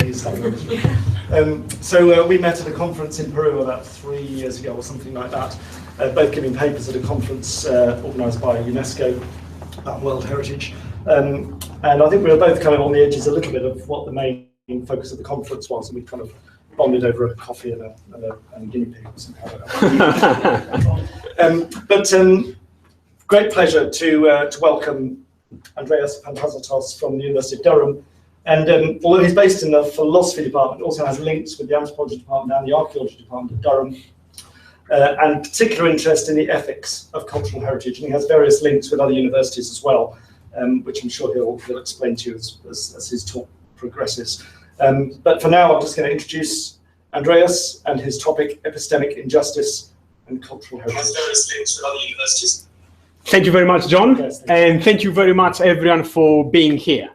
he's having a So we met at a conference in Peru about 3 years ago or something like that, both giving papers at a conference organised by UNESCO about World Heritage. And I think we were both kind of on the edges a little bit of what the main focus of the conference was, and we kind of bonded over a coffee and a guinea pig or something. Great pleasure to welcome Andreas Pantazatos from the University of Durham. And although he's based in the philosophy department, also has links with the anthropology department and the archaeology department of Durham, and particular interest in the ethics of cultural heritage. And he has various links with other universities as well, which I'm sure he'll explain to you as his talk progresses. But for now, I'm just going to introduce Andreas and his topic, Epistemic Injustice and Cultural Heritage. Has various links with other universities. Thank you very much, John. Yes, and thank you very much, everyone, for being here.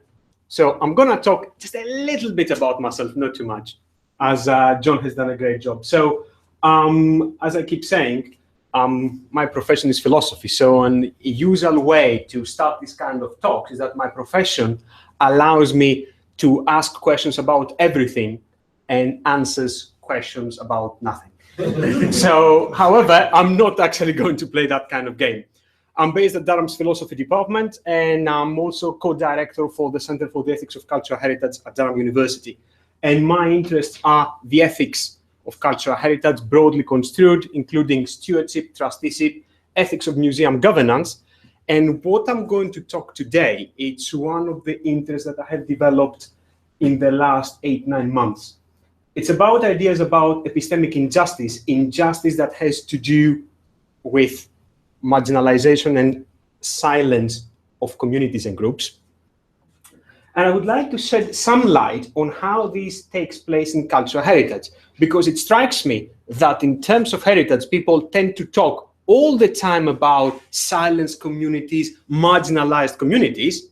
So I'm going to talk just a little bit about myself, not too much, as John has done a great job. So as I keep saying, my profession is philosophy. So a usual way to start this kind of talk is that my profession allows me to ask questions about everything and answers questions about nothing. So, however, I'm not actually going to play that kind of game. I'm based at Durham's philosophy department, and I'm also co-director for the Center for the Ethics of Cultural Heritage at Durham University. And my interests are the ethics of cultural heritage, broadly construed, including stewardship, trusteeship, ethics of museum governance. And what I'm going to talk today, it's one of the interests that I have developed in the last 8-9 months. It's about ideas about epistemic injustice, injustice that has to do with marginalization and silence of communities and groups. And I would like to shed some light on how this takes place in cultural heritage, because it strikes me that in terms of heritage, people tend to talk all the time about silenced communities, marginalized communities,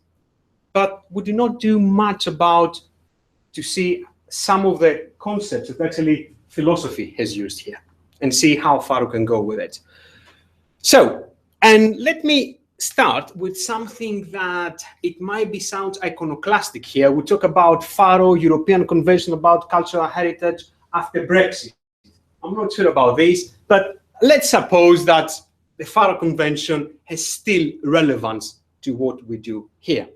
but we do not do much about to see some of the concepts that actually philosophy has used here and see how far we can go with it. So, and let me start with something that it might be sounds iconoclastic here. We talk about Faro, European Convention about Cultural Heritage after Brexit. I'm not sure about this, but let's suppose that the Faro Convention has still relevance to what we do here.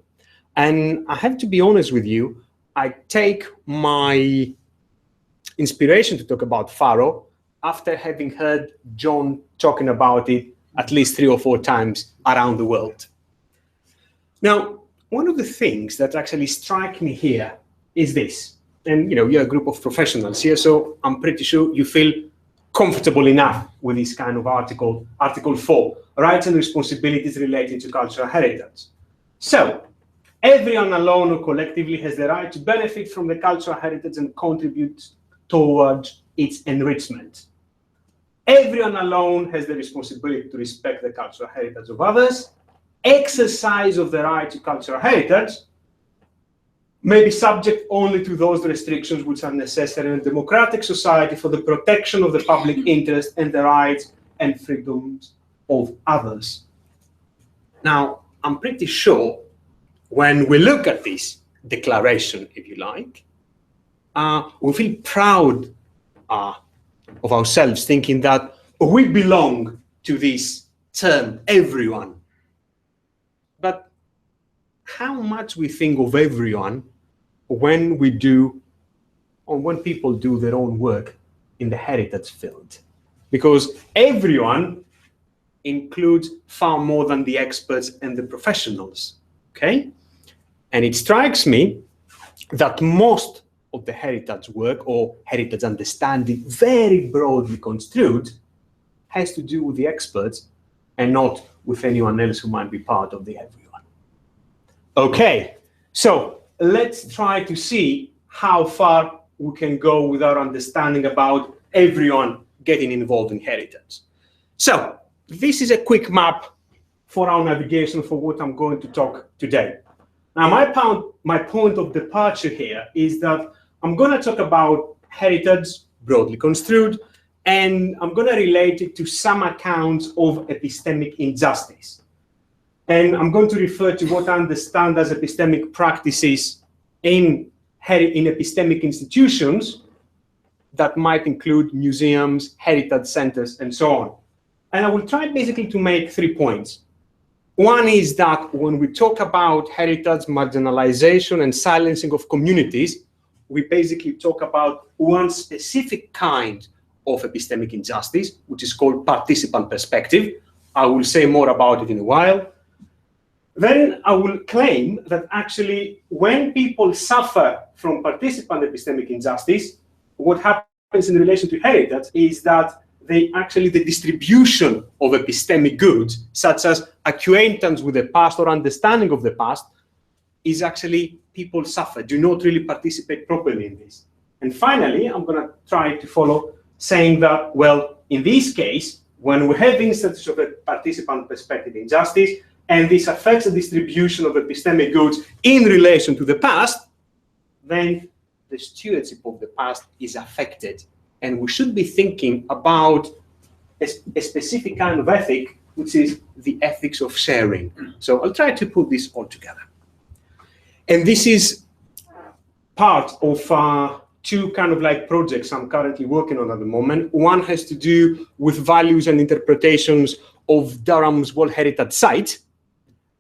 And I have to be honest with you, I take my inspiration to talk about Faro after having heard John talking about it at least 3 or 4 times around the world. Now, one of the things that actually strike me here is this. And you're a group of professionals here, so I'm pretty sure you feel comfortable enough with this kind of Article 4, rights and responsibilities related to cultural heritage. So, everyone alone or collectively has the right to benefit from the cultural heritage and contribute towards its enrichment. Everyone alone has the responsibility to respect the cultural heritage of others. Exercise of the right to cultural heritage may be subject only to those restrictions which are necessary in a democratic society for the protection of the public interest and the rights and freedoms of others. Now, I'm pretty sure when we look at this declaration, if you like, we feel proud of ourselves, thinking that we belong to this term, everyone. But how much we think of everyone when when people do their own work in the heritage field? Because everyone includes far more than the experts and the professionals, okay? And it strikes me that most of the heritage work or heritage understanding, very broadly construed, has to do with the experts and not with anyone else who might be part of the everyone. Okay, so let's try to see how far we can go with our understanding about everyone getting involved in heritage. So this is a quick map for our navigation for what I'm going to talk today. Now, my point of departure here is that I'm going to talk about heritage, broadly construed, and I'm going to relate it to some accounts of epistemic injustice. And I'm going to refer to what I understand as epistemic practices in in epistemic institutions that might include museums, heritage centers, and so on. And I will try basically to make 3 points. One is that when we talk about heritage, marginalization, and silencing of communities, we basically talk about one specific kind of epistemic injustice, which is called participant perspective. I will say more about it in a while. Then I will claim that actually when people suffer from participant epistemic injustice, what happens in relation to heritage is that the distribution of epistemic goods, such as acquaintance with the past or understanding of the past, is actually people suffer, do not really participate properly in this. And finally, I'm going to try to follow saying that, well, in this case, when we have instances of a participant perspective injustice, and this affects the distribution of epistemic goods in relation to the past, then the stewardship of the past is affected. And we should be thinking about a specific kind of ethic, which is the ethics of sharing. So I'll try to put this all together. And this is part of 2 kind of like projects I'm currently working on at the moment. One has to do with values and interpretations of Durham's World Heritage Site.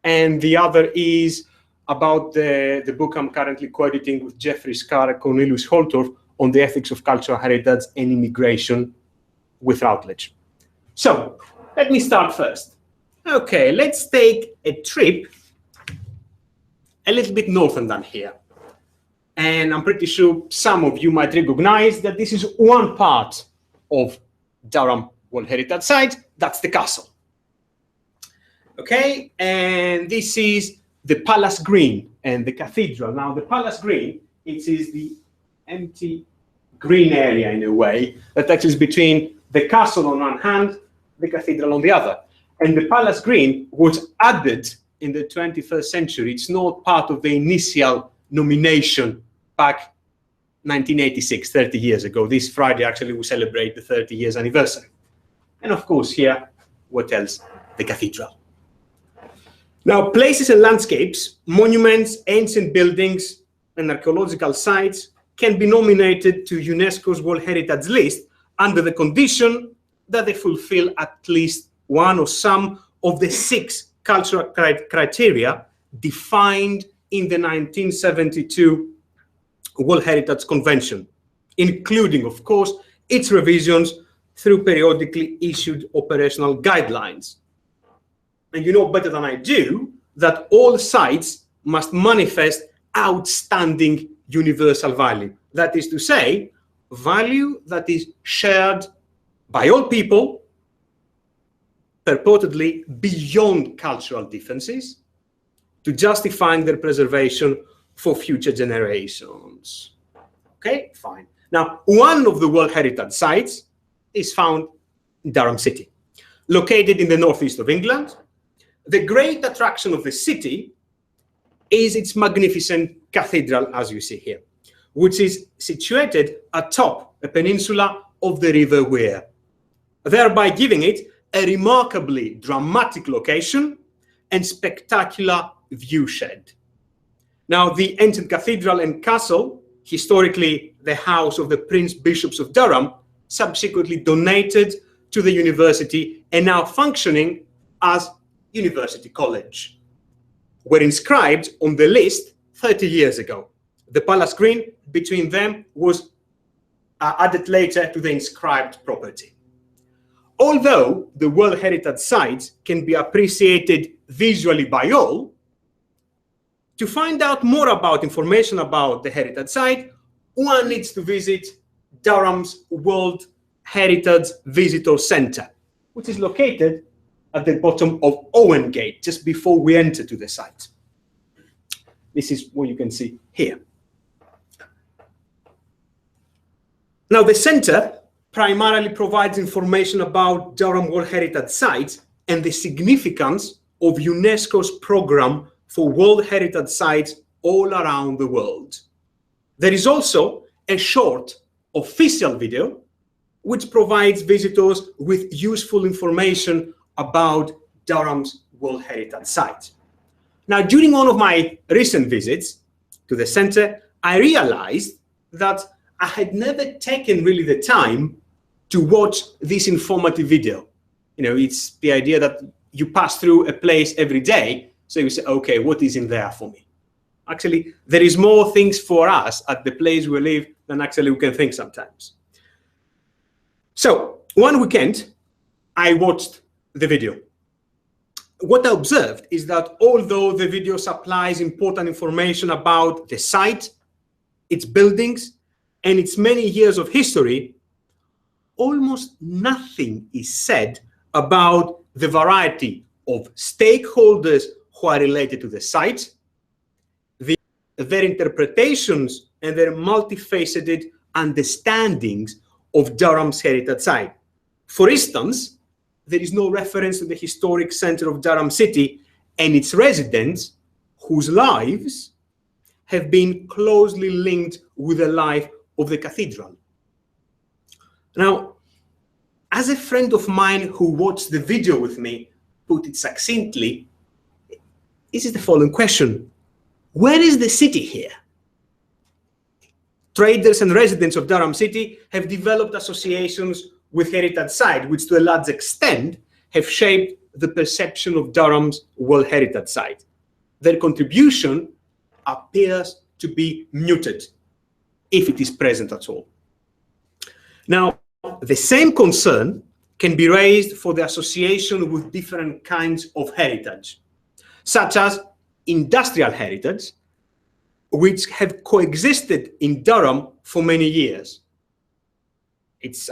And the other is about the book I'm currently co-editing with Jeffrey Scarr and Cornelius Holtorf on the ethics of cultural heritage and immigration with Routledge. So let me start first. Okay, let's take a trip a little bit northern than here. And I'm pretty sure some of you might recognize that this is one part of Durham World Heritage Site, that's the castle. Okay, and this is the Palace Green and the Cathedral. Now, the Palace Green, it is the empty green area in a way that actually is between the castle on one hand, the cathedral on the other. And the Palace Green was added in the 21st century. It's not part of the initial nomination back 1986, 30 years ago. This Friday, actually, we celebrate the 30 years anniversary. And of course, here, what else? The cathedral. Now, places and landscapes, monuments, ancient buildings, and archaeological sites can be nominated to UNESCO's World Heritage List under the condition that they fulfill at least one or some of the 6 cultural criteria defined in the 1972 World Heritage Convention, including, of course, its revisions through periodically issued operational guidelines. And you know better than I do that all sites must manifest outstanding universal value. That is to say, value that is shared by all people, purportedly beyond cultural differences, to justify their preservation for future generations. Okay, fine. Now, one of the World Heritage Sites is found in Durham City, located in the northeast of England. The great attraction of the city is its magnificent cathedral, as you see here, which is situated atop a peninsula of the River Wear, thereby giving it a remarkably dramatic location and spectacular viewshed. Now, the ancient cathedral and castle, historically the house of the Prince Bishops of Durham, subsequently donated to the university and now functioning as University College, were inscribed on the list 30 years ago. The Palace Green between them was added later to the inscribed property. Although the World Heritage Sites can be appreciated visually by all, to find out more about information about the Heritage Site, one needs to visit Durham's World Heritage Visitor Centre, which is located at the bottom of Owen Gate, just before we enter to the site. This is what you can see here. Now, the centre primarily provides information about Durham World Heritage Sites and the significance of UNESCO's program for World Heritage Sites all around the world. There is also a short official video which provides visitors with useful information about Durham's World Heritage Site. Now, during one of my recent visits to the centre, I realized that I had never taken really the time to watch this informative video. You know, it's the idea that you pass through a place every day, so you say, okay, what is in there for me? Actually, there is more things for us at the place we live than actually we can think sometimes. So one weekend, I watched the video. What I observed is that although the video supplies important information about the site, its buildings, and its many years of history, almost nothing is said about the variety of stakeholders who are related to the site, their interpretations and their multifaceted understandings of Durham's heritage site. For instance, there is no reference to the historic center of Durham City and its residents whose lives have been closely linked with the life of the cathedral. Now, as a friend of mine who watched the video with me put it succinctly, this is the following question: where is the city here? Traders and residents of Durham City have developed associations with heritage site, which to a large extent have shaped the perception of Durham's World Heritage Site. Their contribution appears to be muted, if it is present at all. Now, the same concern can be raised for the association with different kinds of heritage, such as industrial heritage, which have coexisted in Durham for many years.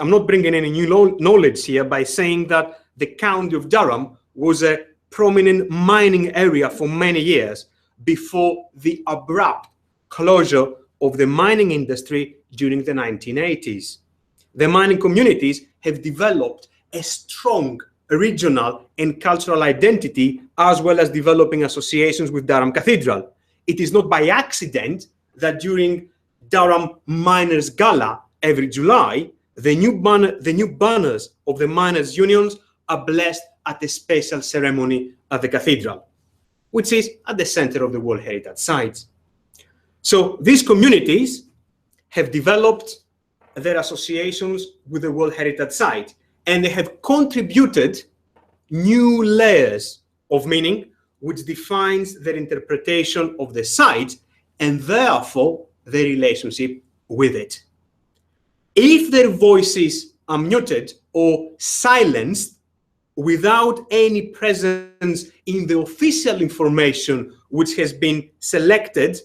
I'm not bringing any new knowledge here by saying that the county of Durham was a prominent mining area for many years before the abrupt closure of the mining industry during the 1980s. The mining communities have developed a strong regional and cultural identity, as well as developing associations with Durham Cathedral. It is not by accident that during Durham Miners' Gala every July, the new banners of the miners' unions are blessed at a special ceremony at the cathedral, which is at the center of the World Heritage Site. So these communities have developed their associations with the World Heritage Site, and they have contributed new layers of meaning, which defines their interpretation of the site and therefore their relationship with it. If their voices are muted or silenced without any presence in the official information which has been selected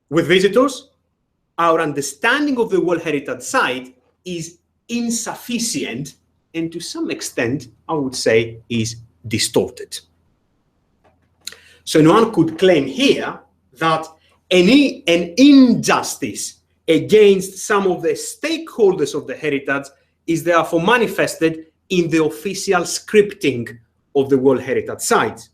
with visitors, our understanding of the World Heritage Site is insufficient and to some extent, I would say, is distorted. So one could claim here that an injustice against some of the stakeholders of the heritage is therefore manifested in the official scripting of the World Heritage Site.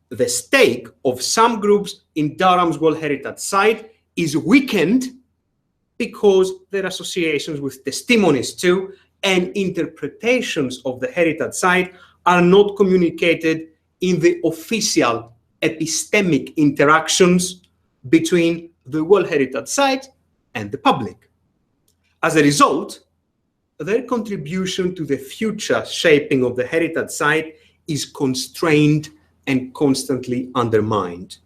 The stake of some groups in Durham's World Heritage Site is weakened because their associations with testimonies to and interpretations of the heritage site are not communicated in the official epistemic interactions between the World Heritage Site and the public. As a result, their contribution to the future shaping of the heritage site is constrained and constantly undermined.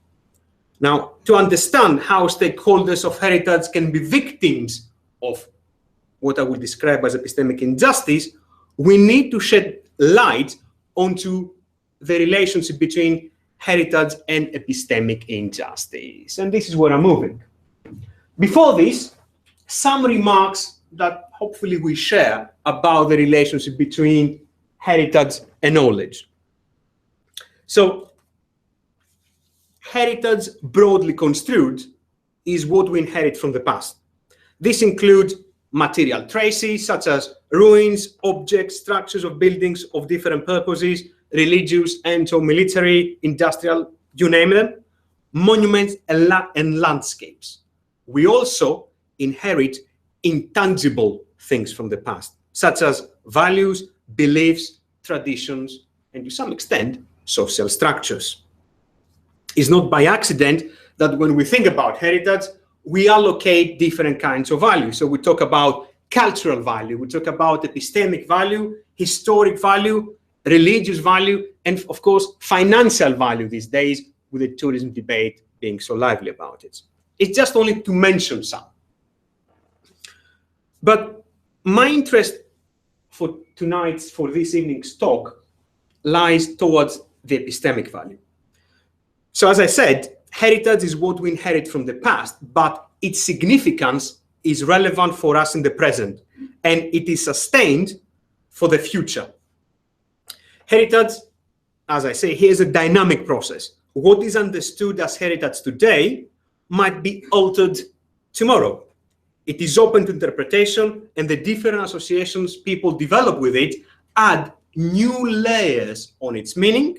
Now, to understand how stakeholders of heritage can be victims of what I would describe as epistemic injustice, we need to shed light onto the relationship between heritage and epistemic injustice. And this is where I'm moving. Before this, some remarks that hopefully we share about the relationship between heritage and knowledge. So, heritage, broadly construed, is what we inherit from the past. This includes material traces such as ruins, objects, structures of buildings of different purposes, religious and/or military, industrial, you name them, monuments and landscapes. We also inherit intangible things from the past, such as values, beliefs, traditions, and to some extent, social structures. It's not by accident that when we think about heritage, we allocate different kinds of value. So we talk about cultural value, we talk about epistemic value, historic value, religious value, and of course, financial value these days with the tourism debate being so lively about it. It's just only to mention some. But my interest for this evening's talk lies towards the epistemic value. So as I said, heritage is what we inherit from the past, but its significance is relevant for us in the present, and it is sustained for the future. Heritage, as I say, here is a dynamic process. What is understood as heritage today might be altered tomorrow. It is open to interpretation, and the different associations people develop with it add new layers on its meaning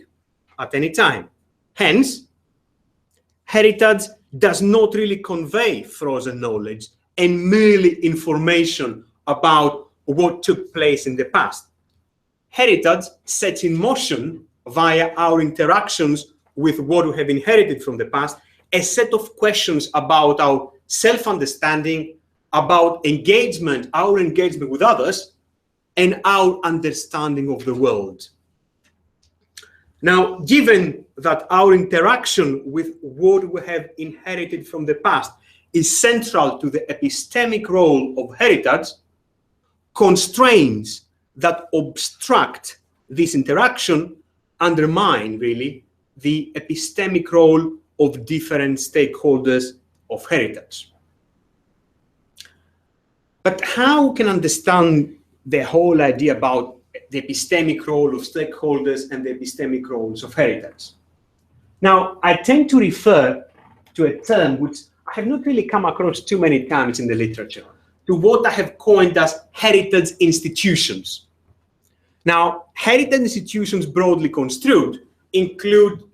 at any time. Hence, heritage does not really convey frozen knowledge and merely information about what took place in the past. Heritage sets in motion, via our interactions with what we have inherited from the past, a set of questions about our self-understanding, about engagement, our engagement with others, and our understanding of the world. Now, given that our interaction with what we have inherited from the past is central to the epistemic role of heritage, constraints that obstruct this interaction undermine, really, the epistemic role of different stakeholders of heritage. But how we can understand the whole idea about the epistemic role of stakeholders and the epistemic roles of heritage? Now, I tend to refer to a term which I have not really come across too many times in the literature, to what I have coined as heritage institutions. Now, heritage institutions, broadly construed, include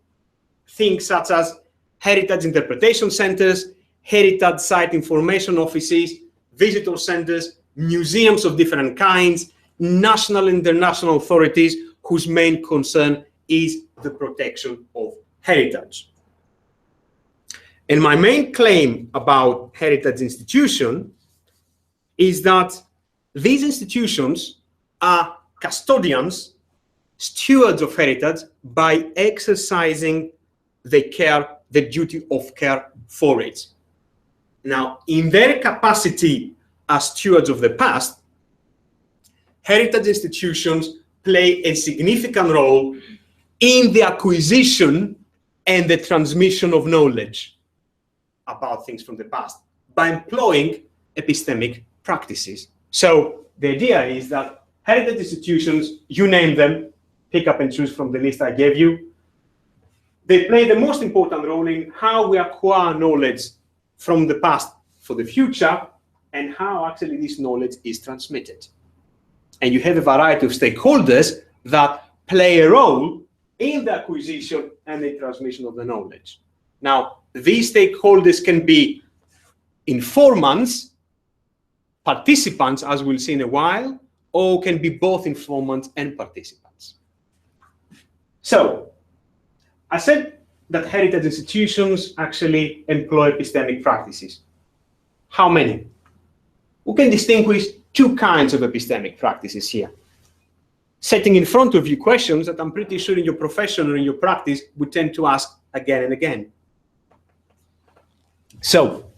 things such as heritage interpretation centers, heritage site information offices, visitor centers, museums of different kinds, national and international authorities whose main concern is the protection of heritage. And my main claim about heritage institution is that these institutions are custodians, stewards of heritage, by exercising the duty of care for it. Now, in their capacity as stewards of the past, heritage institutions play a significant role in the acquisition and the transmission of knowledge about things from the past by employing epistemic practices. So the idea is that heritage institutions, you name them, pick up and choose from the list I gave you, they play the most important role in how we acquire knowledge from the past for the future and how actually this knowledge is transmitted. And you have a variety of stakeholders that play a role in the acquisition and the transmission of the knowledge. Now, these stakeholders can be informants, participants, as we'll see in a while, or can be both informants and participants. So, I said that heritage institutions actually employ epistemic practices. How many? We can distinguish two kinds of epistemic practices here, setting in front of you questions that I'm pretty sure in your profession or in your practice would tend to ask again and again. So,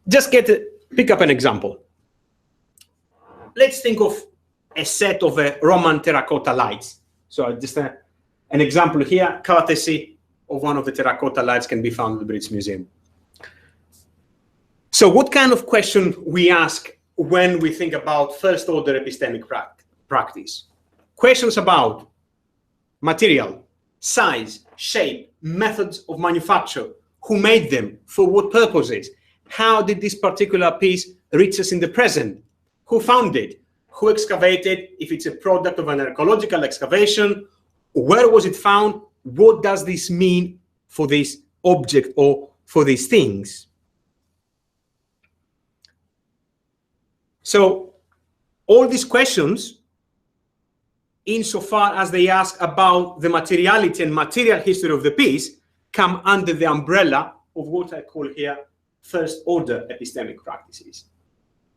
just pick up an example. Let's think of a set of Roman terracotta lights. So just an example here, courtesy of one of the terracotta lights can be found in the British Museum. So what kind of question we ask when we think about first order epistemic practice? Questions about material, size, shape, methods of manufacture, who made them, for what purposes, how did this particular piece reach us in the present, who found it, who excavated, if it's a product of an archaeological excavation, where was it found, what does this mean for this object or for these things. So all these questions, insofar as they ask about the materiality and material history of the piece, come under the umbrella of what I call here first-order epistemic practices.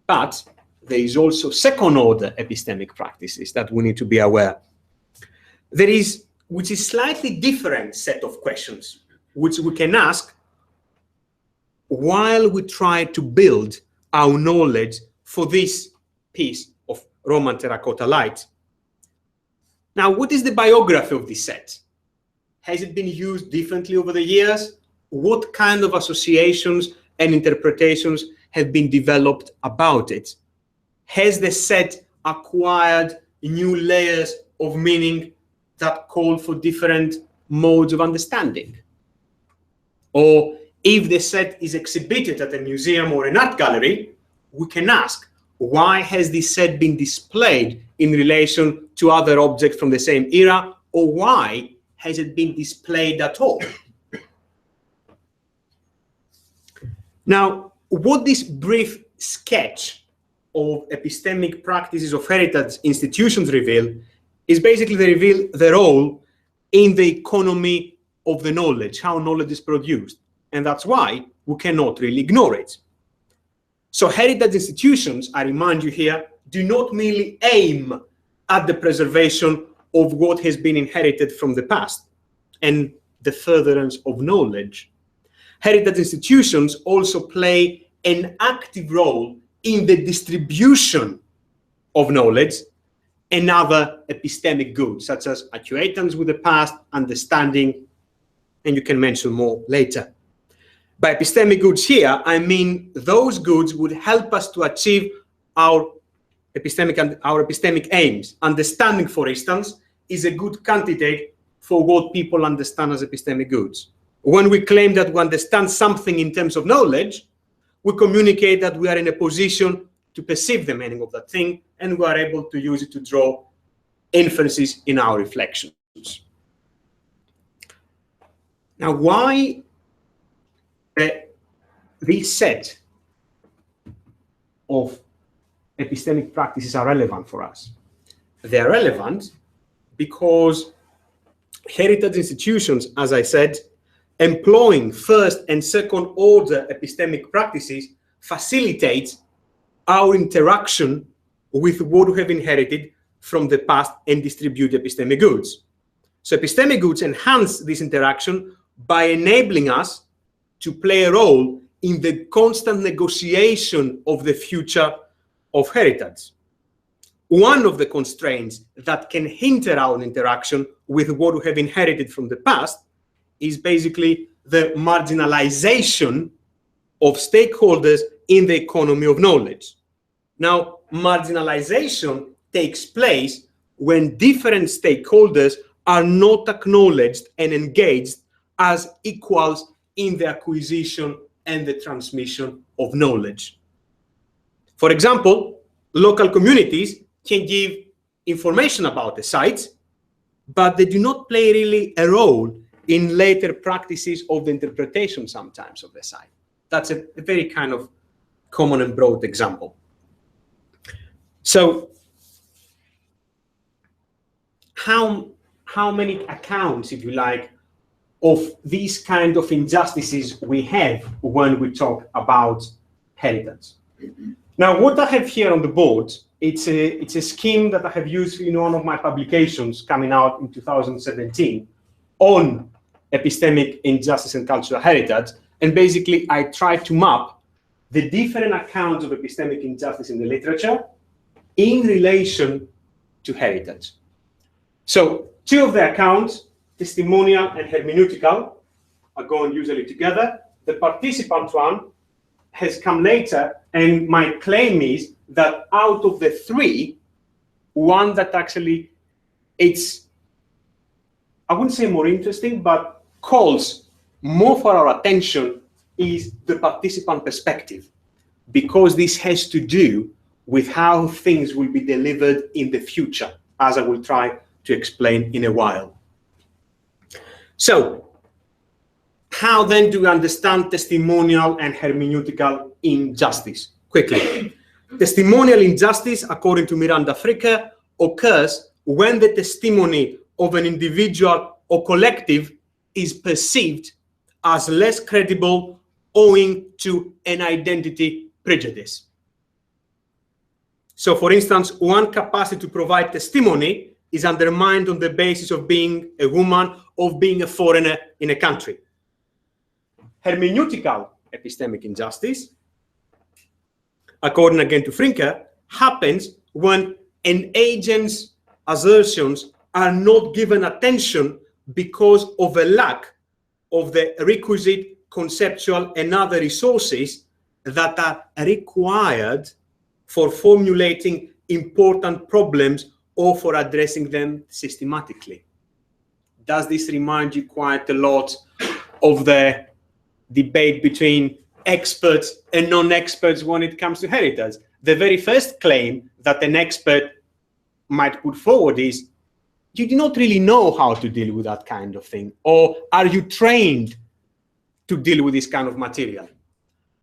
But there is also second-order epistemic practices that we need to be aware. There is, which is slightly different set of questions, which we can ask while we try to build our knowledge for this piece of Roman terracotta light. Now, what is the biography of this set? Has it been used differently over the years? What kind of associations and interpretations have been developed about it? Has the set acquired new layers of meaning that call for different modes of understanding? Or if the set is exhibited at a museum or an art gallery, we can ask, why has this set been displayed in relation to other objects from the same era, or why has it been displayed at all? Now, what this brief sketch of epistemic practices of heritage institutions reveal is basically they reveal their role in the economy of the knowledge, how knowledge is produced. And that's why we cannot really ignore it. So heritage institutions, I remind you here, do not merely aim at the preservation of what has been inherited from the past and the furtherance of knowledge. Heritage institutions also play an active role in the distribution of knowledge and other epistemic goods, such as acquaintance with the past, understanding, and you can mention more later. By epistemic goods here, I mean those goods would help us to achieve our epistemic aims. Understanding, for instance, is a good candidate for what people understand as epistemic goods. When we claim that we understand something in terms of knowledge, we communicate that we are in a position to perceive the meaning of that thing, and we are able to use it to draw inferences in our reflections. Now, why this set of epistemic practices are relevant for us? They are relevant because heritage institutions, as I said, employing first and second order epistemic practices facilitates our interaction with what we have inherited from the past and distribute epistemic goods. So epistemic goods enhance this interaction by enabling us to play a role in the constant negotiation of the future of heritage. One of the constraints that can hinder our interaction with what we have inherited from the past is basically the marginalization of stakeholders in the economy of knowledge. Now, marginalization takes place when different stakeholders are not acknowledged and engaged as equals in the acquisition and the transmission of knowledge. For example, local communities can give information about the site, but they do not play really a role in later practices of the interpretation sometimes of the site. That's a very kind of common and broad example. So how many accounts, if you like, of these kind of injustices we have when we talk about heritage? Now, what I have here on the board, it's a scheme that I have used in one of my publications coming out in 2017 on epistemic injustice and cultural heritage. And basically, I tried to map the different accounts of epistemic injustice in the literature in relation to heritage. So two of the accounts, testimonial and hermeneutical, are going usually together. The participant one has come later, and my claim is that out of the three, one that actually it's, I wouldn't say more interesting, but calls more for our attention is the participant perspective, because this has to do with how things will be delivered in the future, as I will try to explain in a while. So, how then do we understand testimonial and hermeneutical injustice? Quickly. Testimonial injustice, according to Miranda Fricker, occurs when the testimony of an individual or collective is perceived as less credible owing to an identity prejudice. So, for instance, one capacity to provide testimony is undermined on the basis of being a woman, of being a foreigner in a country. Hermeneutical epistemic injustice, according again to Frinker, happens when an agent's assertions are not given attention because of a lack of the requisite conceptual and other resources that are required for formulating important problems or for addressing them systematically. Does this remind you quite a lot of the debate between experts and non-experts when it comes to heritage? The very first claim that an expert might put forward is, you do not really know how to deal with that kind of thing, or are you trained to deal with this kind of material?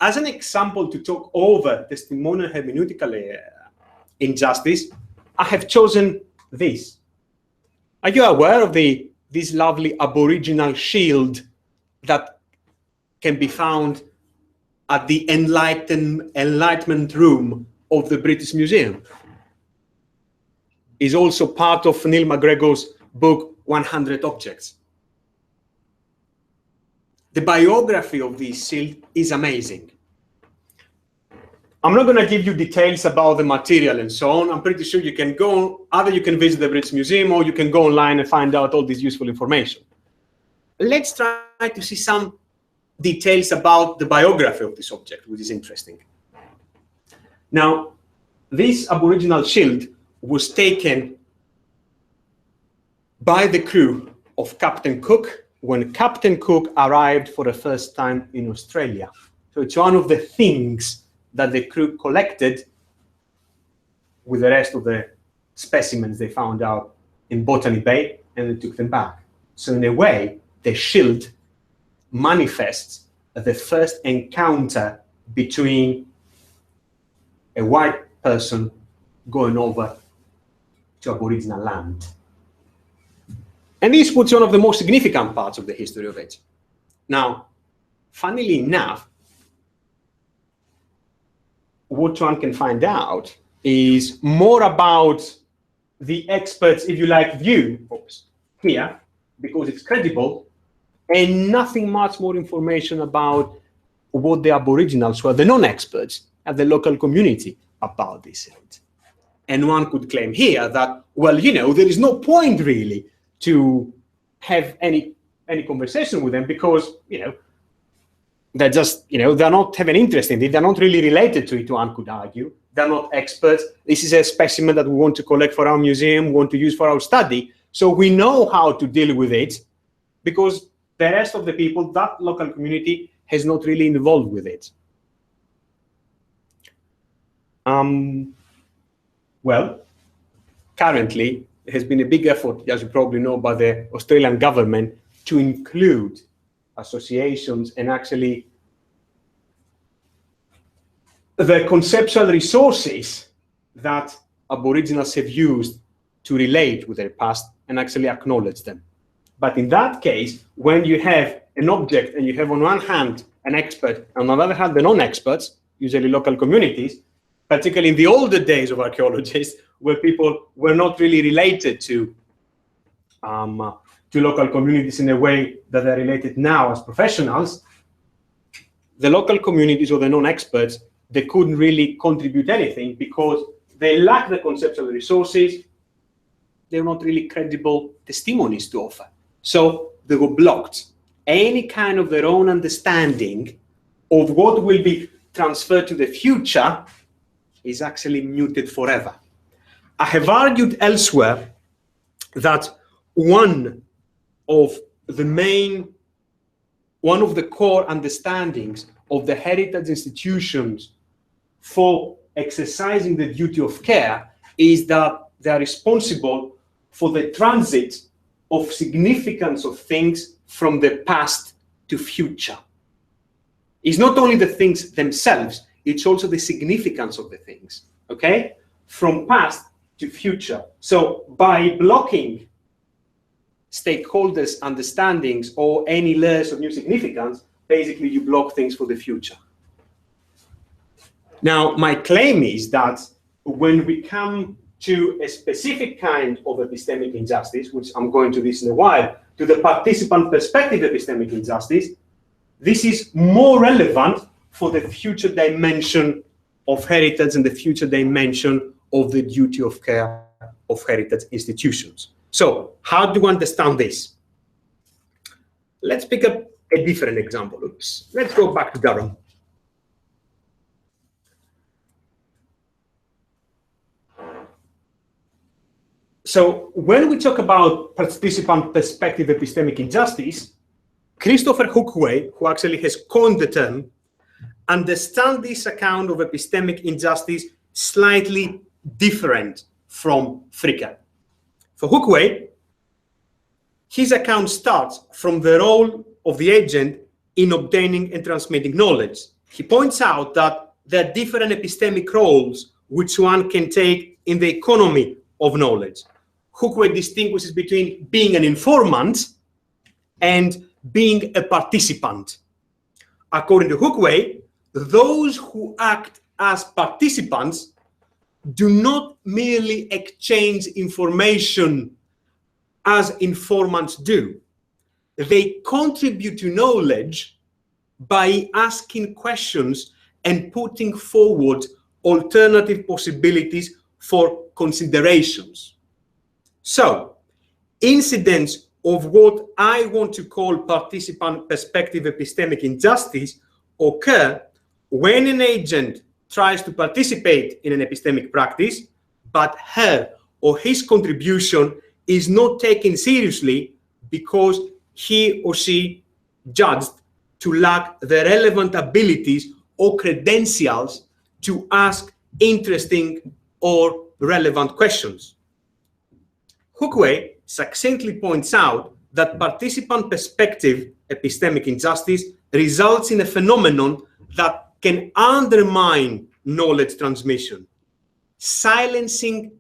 As an example to talk over testimonial hermeneutical injustice, I have chosen this. Are you aware of this lovely Aboriginal shield that can be found at the Enlightenment Room of the British Museum? Is also part of Neil MacGregor's book 100 Objects. The biography of this shield is amazing. I'm not going to give you details about the material and so on. I'm pretty sure you can go, either you can visit the British Museum or you can go online and find out all this useful information. Let's try to see some details about the biography of this object, which is interesting. Now, this Aboriginal shield was taken by the crew of Captain Cook when Captain Cook arrived for the first time in Australia. So it's one of the things that the crew collected with the rest of the specimens they found out in Botany Bay, and they took them back. So in a way, the shield manifests the first encounter between a white person going over to Aboriginal land. And this was one of the most significant parts of the history of it. Now, funnily enough, what one can find out is more about the experts, if you like, view here, because it's credible, and nothing much more information about what the Aboriginals were, the non-experts at the local community about this event. And one could claim here that, well, you know, there is no point really to have any conversation with them because, you know, they're just, you know, they're not having interest in it. They're not really related to it, one could argue. They're not experts. This is a specimen that we want to collect for our museum, we want to use for our study. So we know how to deal with it because the rest of the people, that local community, has not really involved with it. Well, currently, there has been a big effort, as you probably know, by the Australian government to include associations and actually the conceptual resources that Aboriginals have used to relate with their past and actually acknowledge them. But in that case, when you have an object and you have on one hand an expert, and on the other hand the non-experts, usually local communities, particularly in the older days of archaeologists, where people were not really related to local communities in a way that they're related now as professionals, the local communities or the non-experts, they couldn't really contribute anything because they lack the conceptual resources. They're not really credible testimonies to offer. So they were blocked. Any kind of their own understanding of what will be transferred to the future is actually muted forever. I have argued elsewhere that one of the core understandings of the heritage institutions for exercising the duty of care is that they are responsible for the transit of significance of things from the past to future. It's not only the things themselves, it's also the significance of the things, okay? From past to future. So by blocking stakeholders' understandings or any layers of new significance, basically you block things for the future. Now, my claim is that when we come to a specific kind of epistemic injustice, which I'm going to this in a while, to the participant perspective epistemic injustice, this is more relevant for the future dimension of heritage and the future dimension of the duty of care of heritage institutions. So how do you understand this? Let's pick up a different example. Oops. Let's go back to Durham. So when we talk about participant perspective epistemic injustice, Christopher Hookway, who actually has coined the term, understands this account of epistemic injustice slightly different from Fricker. For Hookway, his account starts from the role of the agent in obtaining and transmitting knowledge. He points out that there are different epistemic roles which one can take in the economy of knowledge. Hookway distinguishes between being an informant and being a participant. According to Hookway, those who act as participants do not merely exchange information as informants do. They contribute to knowledge by asking questions and putting forward alternative possibilities for considerations. So, incidents of what I want to call participant perspective epistemic injustice occur when an agent tries to participate in an epistemic practice, but her or his contribution is not taken seriously because he or she judged to lack the relevant abilities or credentials to ask interesting or relevant questions. Hookway succinctly points out that participant perspective epistemic injustice results in a phenomenon that can undermine knowledge transmission. Silencing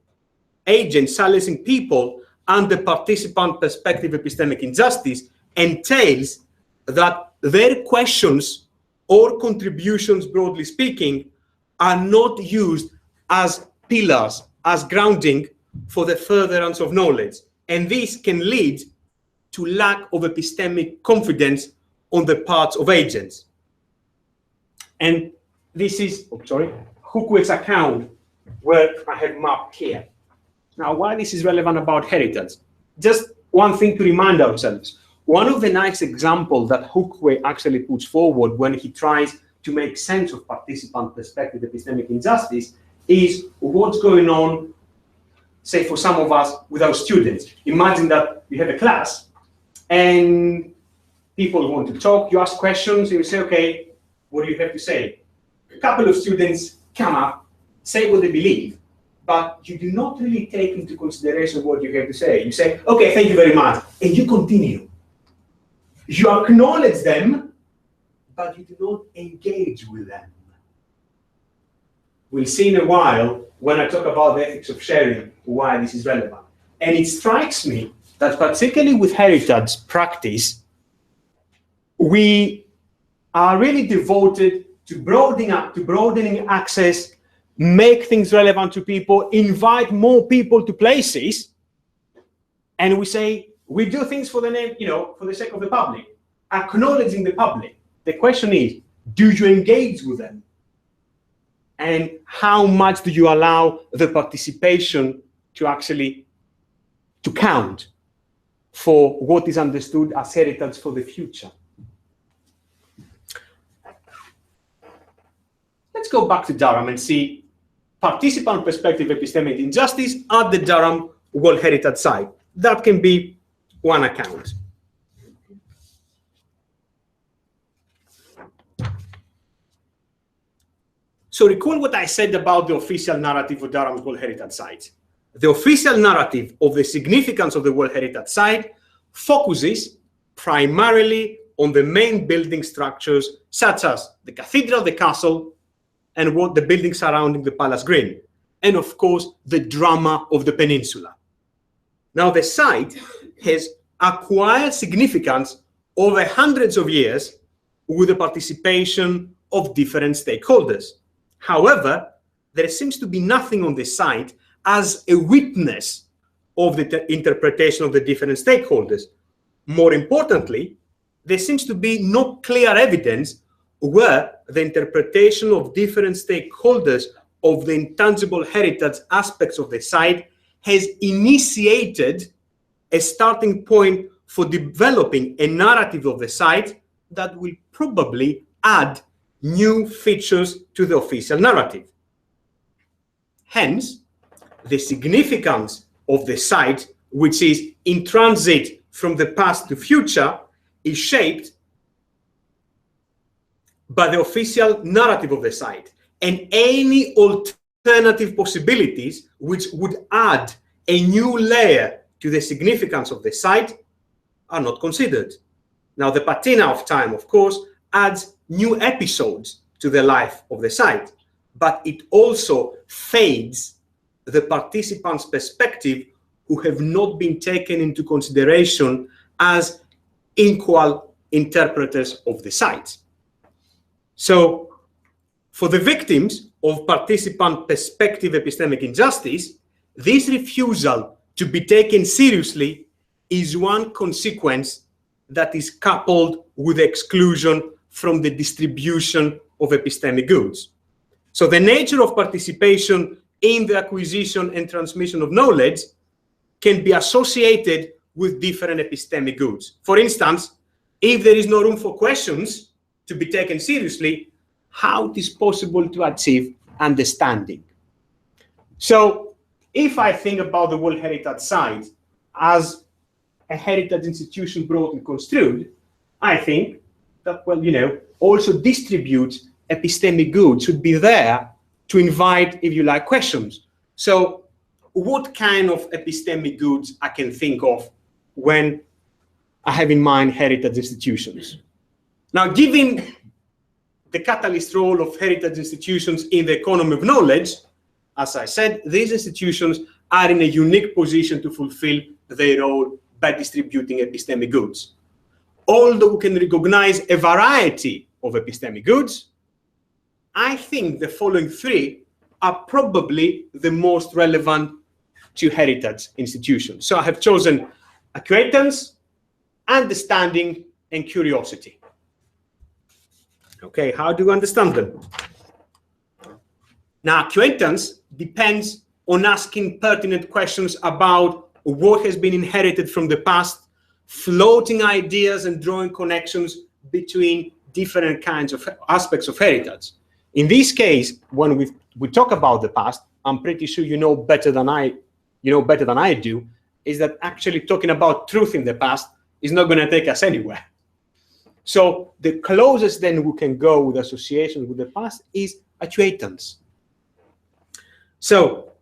agents, silencing people under participant perspective epistemic injustice entails that their questions or contributions, broadly speaking, are not used as pillars, as grounding for the furtherance of knowledge. And this can lead to lack of epistemic confidence on the parts of agents. And this is, Hookway's account where I have mapped here. Now, why this is relevant about heritage? Just one thing to remind ourselves. One of the nice examples that Hookway actually puts forward when he tries to make sense of participant perspective epistemic injustice is what's going on, say, for some of us with our students. Imagine that you have a class and people want to talk, you ask questions, and you say, okay, what do you have to say? A couple of students come up, say what they believe, but you do not really take into consideration what you have to say. You say, okay, thank you very much, and you continue. You acknowledge them, but you do not engage with them. We'll see in a while, when I talk about the ethics of sharing, why this is relevant. And it strikes me that particularly with heritage practice, we are really devoted to broadening access, make things relevant to people, invite more people to places, and we say, we do things for the name, for the sake of the public, acknowledging the public. The question is, do you engage with them? And how much do you allow the participation to count for what is understood as heritage for the future? Let's go back to Durham and see participant perspective epistemic injustice at the Durham World Heritage Site. That can be one account. So recall what I said about the official narrative of Durham's World Heritage Site. The official narrative of the significance of the World Heritage Site focuses primarily on the main building structures, such as the cathedral, the castle, and what the buildings surrounding the Palace Green, and of course, the drama of the peninsula. Now, the site has acquired significance over hundreds of years with the participation of different stakeholders. However, there seems to be nothing on the site as a witness of the interpretation of the different stakeholders. More importantly, there seems to be no clear evidence where the interpretation of different stakeholders of the intangible heritage aspects of the site has initiated a starting point for developing a narrative of the site that will probably add new features to the official narrative. Hence, the significance of the site, which is in transit from the past to future, is shaped by the official narrative of the site, and any alternative possibilities which would add a new layer to the significance of the site are not considered. Now, the patina of time, of course, adds new episodes to the life of the site, but it also fades the participants' perspective who have not been taken into consideration as equal interpreters of the site. So, for the victims of participant perspective epistemic injustice, this refusal to be taken seriously is one consequence that is coupled with exclusion from the distribution of epistemic goods. So the nature of participation in the acquisition and transmission of knowledge can be associated with different epistemic goods. For instance, if there is no room for questions to be taken seriously, how it is possible to achieve understanding? So if I think about the World Heritage Site as a heritage institution brought and construed, I think that, well, also distribute epistemic goods should be there to invite, if you like, questions. So what kind of epistemic goods I can think of when I have in mind heritage institutions? Now, given the catalyst role of heritage institutions in the economy of knowledge, as I said, these institutions are in a unique position to fulfill their role by distributing epistemic goods. Although we can recognize a variety of epistemic goods, I think the following three are probably the most relevant to heritage institutions. So I have chosen acquaintance, understanding, and curiosity. Okay, how do you understand them? Now, acquaintance depends on asking pertinent questions about what has been inherited from the past, floating ideas and drawing connections between different kinds of aspects of heritage. In this case, when we talk about the past, I'm pretty sure you know better than I do, is that actually talking about truth in the past is not going to take us anywhere. So the closest then we can go with association with the past is acquaintance. So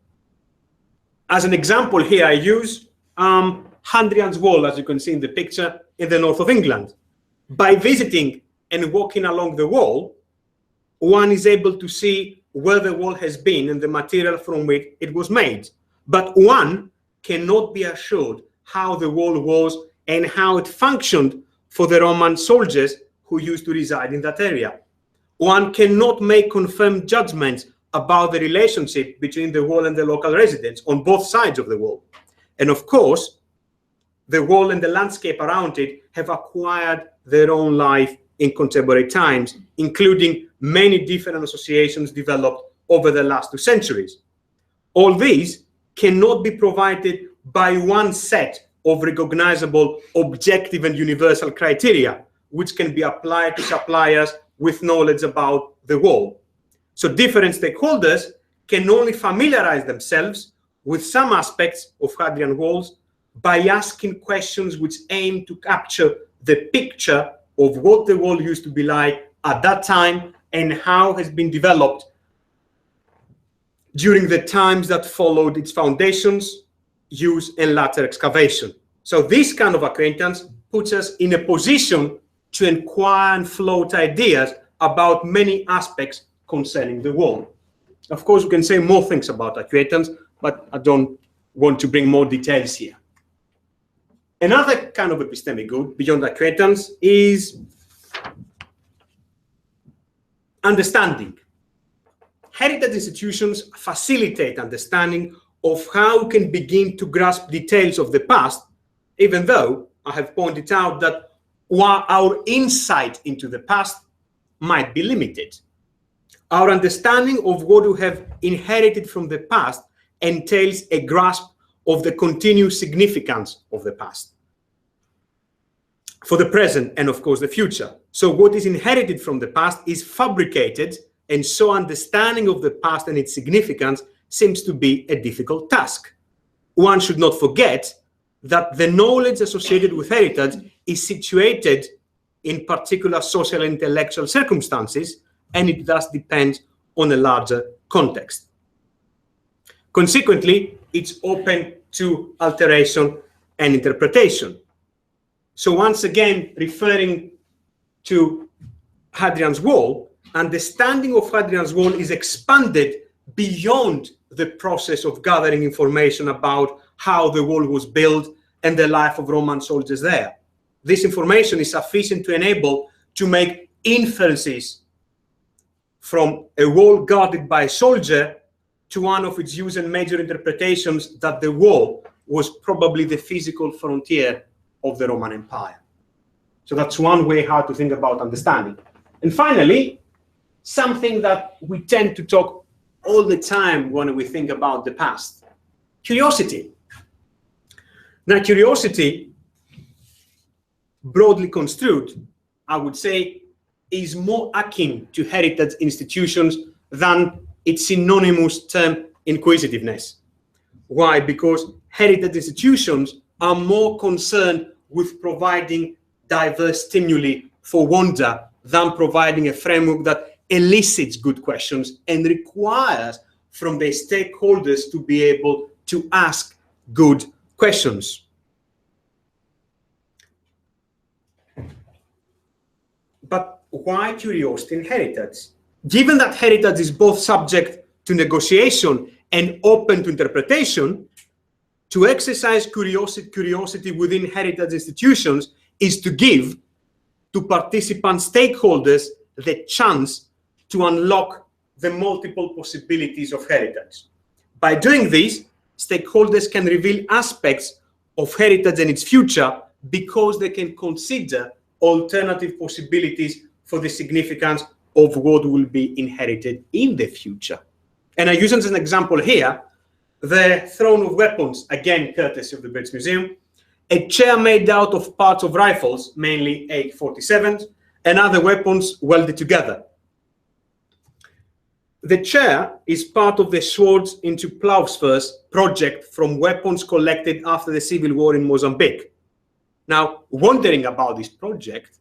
as an example here, I use Hadrian's Wall, as you can see in the picture, in the north of England. By visiting and walking along the wall, one is able to see where the wall has been and the material from which it was made. But one cannot be assured how the wall was and how it functioned for the Roman soldiers who used to reside in that area. One cannot make confirmed judgments about the relationship between the wall and the local residents on both sides of the wall. And of course, the wall and the landscape around it have acquired their own life in contemporary times, including many different associations developed over the last 2 centuries. All these cannot be provided by one set of recognizable, objective, and universal criteria, which can be applied to suppliers with knowledge about the wall. So different stakeholders can only familiarize themselves with some aspects of Hadrian walls by asking questions which aim to capture the picture of what the wall used to be like at that time and how it has been developed during the times that followed its foundations, use, and later excavation. So this kind of acquaintance puts us in a position to inquire and float ideas about many aspects concerning the wall. Of course, we can say more things about acquaintance, but I don't want to bring more details here. Another kind of epistemic good beyond acquaintance is understanding. Heritage institutions facilitate understanding of how we can begin to grasp details of the past, even though I have pointed out that while our insight into the past might be limited. Our understanding of what we have inherited from the past entails a grasp of the continued significance of the past for the present and, of course, the future. So what is inherited from the past is fabricated, and so understanding of the past and its significance seems to be a difficult task. One should not forget that the knowledge associated with heritage is situated in particular social and intellectual circumstances, and it thus depends on a larger context. Consequently, it's open to alteration and interpretation. So once again, referring to Hadrian's Wall, understanding of Hadrian's Wall is expanded beyond the process of gathering information about how the wall was built and the life of Roman soldiers there. This information is sufficient to enable to make inferences from a wall guarded by a soldier to one of its use and major interpretations that the wall was probably the physical frontier of the Roman Empire. So that's one way how to think about understanding. And finally, something that we tend to talk all the time when we think about the past, curiosity. Now, curiosity, broadly construed, I would say, is more akin to heritage institutions than its synonymous term inquisitiveness. Why? Because heritage institutions are more concerned with providing diverse stimuli for wonder than providing a framework that elicits good questions and requires from their stakeholders to be able to ask good questions. But why curiosity in heritage? Given that heritage is both subject to negotiation and open to interpretation, to exercise curiosity within heritage institutions is to give to participant stakeholders the chance to unlock the multiple possibilities of heritage. By doing this, stakeholders can reveal aspects of heritage and its future because they can consider alternative possibilities for the significance of what will be inherited in the future. And I use as an example here the throne of weapons, again courtesy of the British Museum, a chair made out of parts of rifles, mainly AK-47s, and other weapons welded together. The chair is part of the Swords into Plowshares project from weapons collected after the civil war in Mozambique. Now, wondering about this project,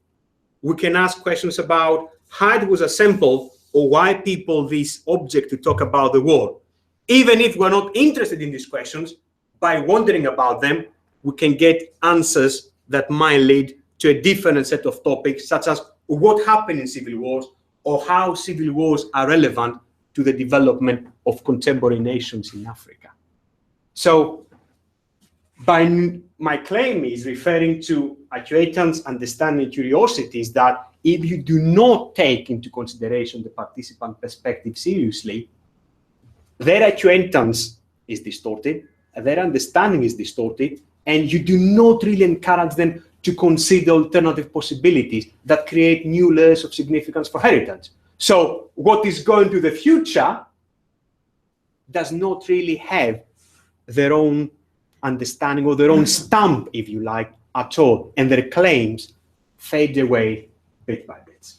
we can ask questions about how it was assembled or why people this object to talk about the war. Even if we're not interested in these questions, by wondering about them, we can get answers that might lead to a different set of topics, such as what happened in civil wars or how civil wars are relevant to the development of contemporary nations in Africa. So my claim is referring to acquaintance, understanding, curiosities that if you do not take into consideration the participant perspective seriously, their acquaintance is distorted, their understanding is distorted, and you do not really encourage them to consider alternative possibilities that create new layers of significance for heritage. So what is going to the future does not really have their own understanding or their own stamp, if you like, at all, and their claims fade away bit by bit.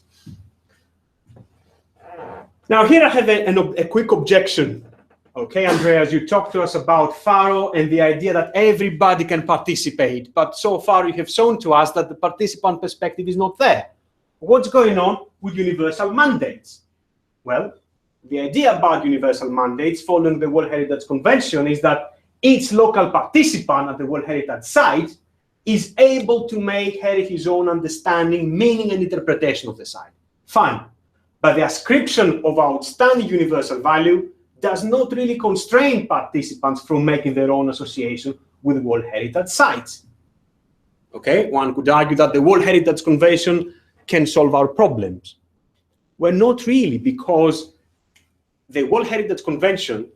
Now here I have a quick objection. Okay, Andreas, you talked to us about Faro and the idea that everybody can participate, but so far you have shown to us that the participant perspective is not there. What's going on with universal mandates? Well, the idea about universal mandates following the World Heritage Convention is that each local participant at the World Heritage Site is able to make his own understanding, meaning, and interpretation of the site. Fine. But the ascription of outstanding universal value does not really constrain participants from making their own association with World Heritage Sites. Okay, one could argue that the World Heritage Convention can solve our problems. Well, not really, because the World Heritage Convention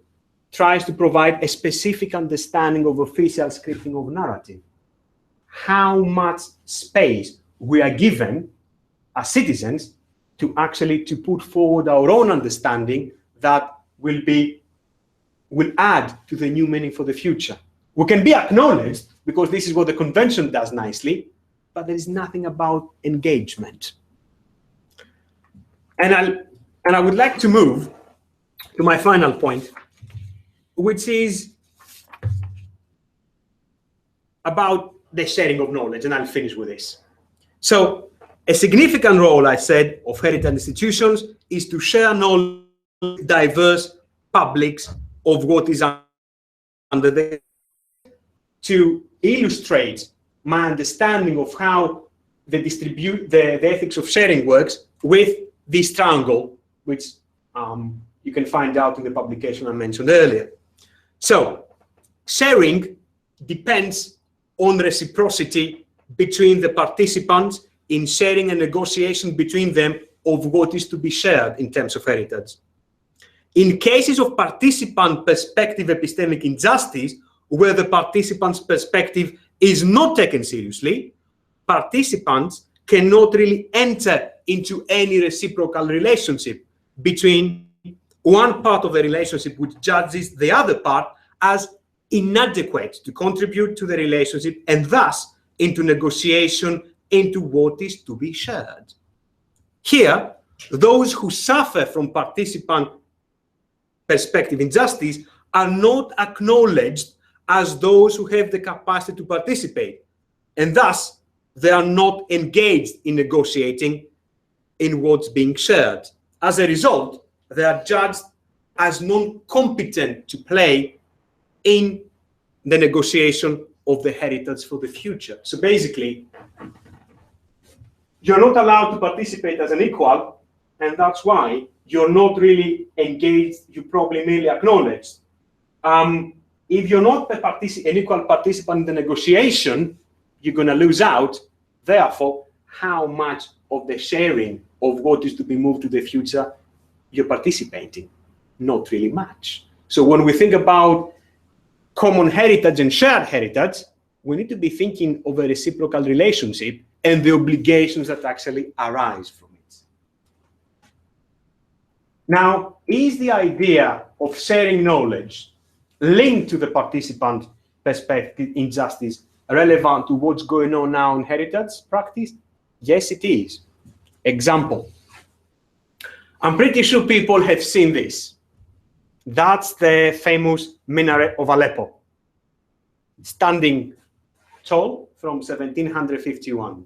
tries to provide a specific understanding of official scripting of narrative. How much space we are given as citizens to actually to put forward our own understanding that will add to the new meaning for the future. We can be acknowledged because this is what the convention does nicely, but there is nothing about engagement. And I would like to move to my final point, which is about the sharing of knowledge, and I'll finish with this. So a significant role, I said, of heritage institutions is to share knowledge with diverse publics of what is under the. To illustrate my understanding of how the ethics of sharing works with this triangle, which you can find out in the publication I mentioned earlier. So sharing depends on reciprocity between the participants in sharing and negotiation between them of what is to be shared in terms of heritage. In cases of participant perspective epistemic injustice, where the participant's perspective is not taken seriously, participants cannot really enter into any reciprocal relationship between one part of the relationship which judges the other part as inadequate to contribute to the relationship and thus into negotiation into what is to be shared. Here, those who suffer from participant perspective injustice are not acknowledged as those who have the capacity to participate, and thus they are not engaged in negotiating in what's being shared. As a result, they are judged as non-competent to play in the negotiation of the heritage for the future. So basically, you're not allowed to participate as an equal, and that's why you're not really engaged, you're probably merely acknowledged. If you're not an equal participant in the negotiation, you're going to lose out. Therefore, how much of the sharing of what is to be moved to the future you're participating? Not really much. So when we think about common heritage and shared heritage, we need to be thinking of a reciprocal relationship and the obligations that actually arise from it. Now, is the idea of sharing knowledge linked to the participant perspective injustice relevant to what's going on now in heritage practice? Yes, it is. Example. I'm pretty sure people have seen this. That's the famous minaret of Aleppo, standing tall from 1751.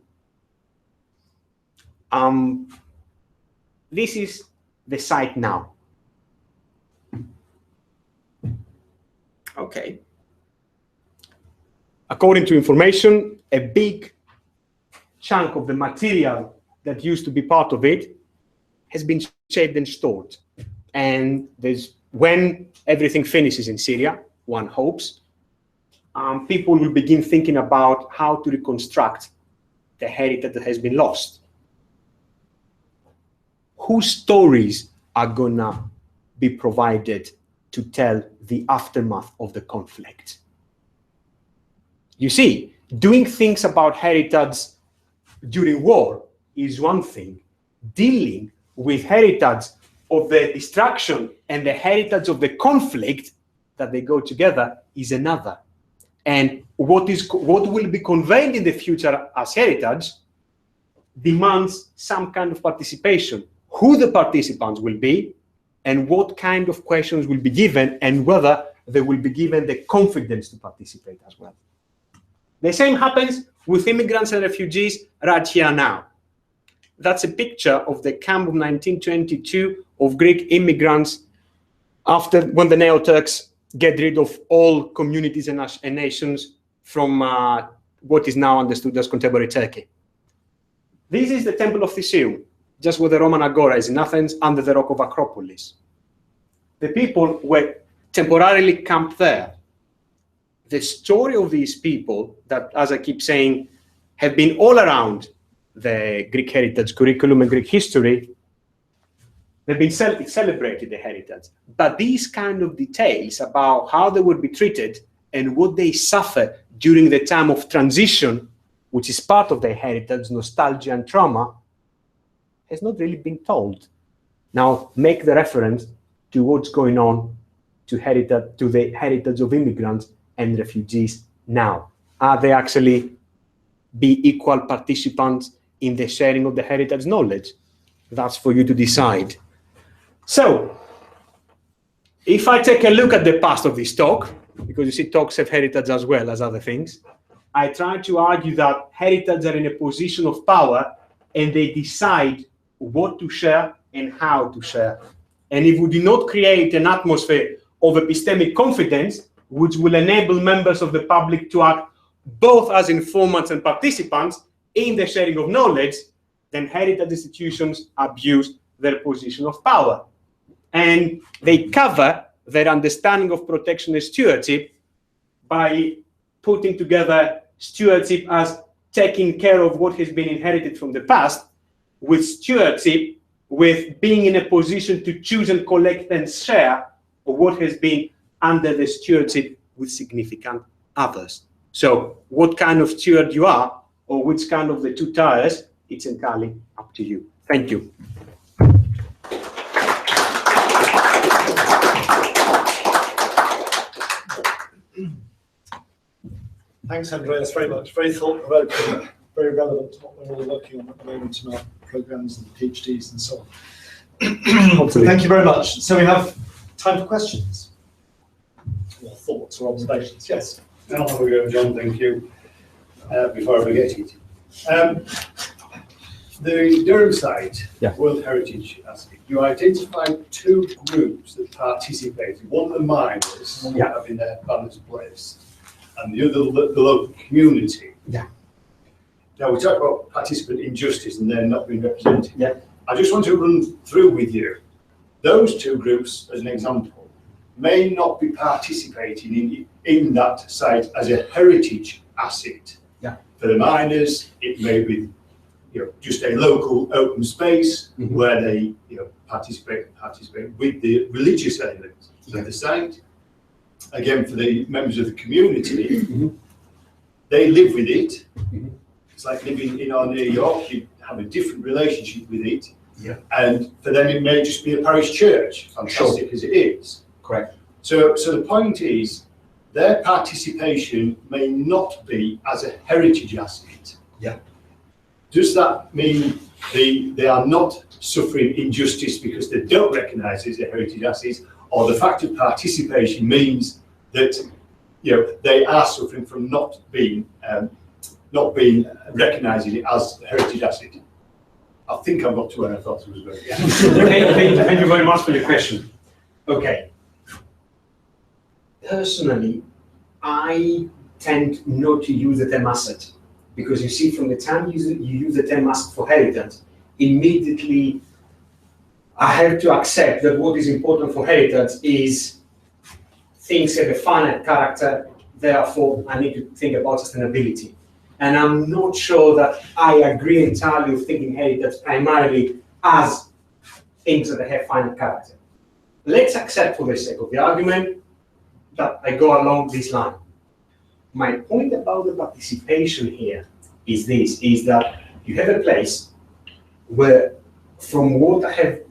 This is the site now. Okay. According to information, a big chunk of the material that used to be part of it has been shaped and stored. And when everything finishes in Syria, one hopes, people will begin thinking about how to reconstruct the heritage that has been lost. Whose stories are gonna be provided to tell the aftermath of the conflict? You see, doing things about heritage during war is one thing. Dealing with heritage of the destruction and the heritage of the conflict, that they go together, is another. And what will be conveyed in the future as heritage demands some kind of participation. Who the participants will be, and what kind of questions will be given, and whether they will be given the confidence to participate as well. The same happens with immigrants and refugees right here now. That's a picture of the camp of 1922 of Greek immigrants when the Neo-Turks get rid of all communities and nations from what is now understood as contemporary Turkey. This is the Temple of Theseum, just where the Roman Agora is in Athens, under the rock of Acropolis. The people were temporarily camped there. The story of these people that, as I keep saying, have been all around the Greek heritage curriculum and Greek history. They've been celebrated the heritage, but these kind of details about how they would be treated and what they suffer during the time of transition, which is part of their heritage, nostalgia and trauma, has not really been told. Now, make the reference to what's going on to the heritage of immigrants and refugees now. Are they actually be equal participants in the sharing of the heritage knowledge? That's for you to decide. So, if I take a look at the past of this talk, because you see talks have heritage as well as other things, I try to argue that heritage are in a position of power and they decide what to share and how to share. And if we do not create an atmosphere of epistemic confidence, which will enable members of the public to act both as informants and participants in the sharing of knowledge, then heritage institutions abuse their position of power. And they cover their understanding of protection and stewardship by putting together stewardship as taking care of what has been inherited from the past, with stewardship with being in a position to choose and collect and share what has been under the stewardship with significant others. So what kind of steward you are, or which kind of the two tires, it's entirely up to you. Thank you. Thanks, Andreas, very much. Very thought-provoking, very relevant to what we're all working on at the moment in our programs and PhDs and so on. So thank you very much. So we have time for questions, or thoughts or observations. Yes. I'll go, John, thank you. Before I forget it. The Durham site, World Heritage Aspect, you identified two groups that participated. One, the miners, having their banners placed, and the other, the local community. Yeah. Now, we talk about participant injustice and they're not being represented. Yeah. I just want to run through with you. Those two groups, as an example, may not be participating in that site as a heritage asset. Yeah. For the miners, it may be just a local open space where they participate with the religious elements of the site. Again, for the members of the community, they live with it. It's like living in or near York, you have a different relationship with it. Yeah. And for them, it may just be a parish church, fantastic as it is. Correct. So the point is, their participation may not be as a heritage asset. Yeah. Does that mean they are not suffering injustice because they don't recognise it as a heritage asset, or the fact of participation means that they are suffering from not being recognising it as a heritage asset? I think I've got to where I thought it was going. Yeah. Thank you very much for the question. Okay. Personally, I tend not to use the term asset, because you see, from the time you use the term asset for heritage, immediately I have to accept that what is important for heritage is things have a finite character, therefore I need to think about sustainability. And I'm not sure that I agree entirely with thinking heritage primarily as things that have finite character. Let's accept, for the sake of the argument, that I go along this line. My point about the participation here is this, is that you have a place where, from what I have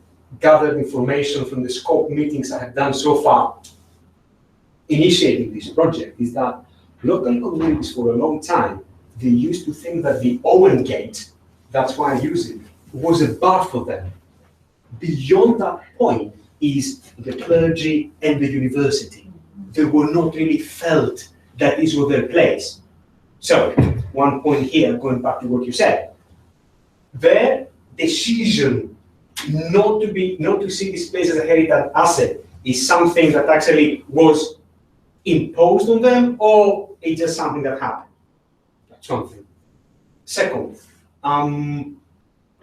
gathered information from the scope meetings I have done so far, initiating this project, is that local communities for a long time, they used to think that the Owen Gate, that's why I use it, was a bar for them. Beyond that point is the clergy and the university. They were not really felt that this was their place. So, one point here, going back to what you said, their decision not to see this place as a heritage asset is something that actually was imposed on them, or it's just something that happened. That's one thing. Second,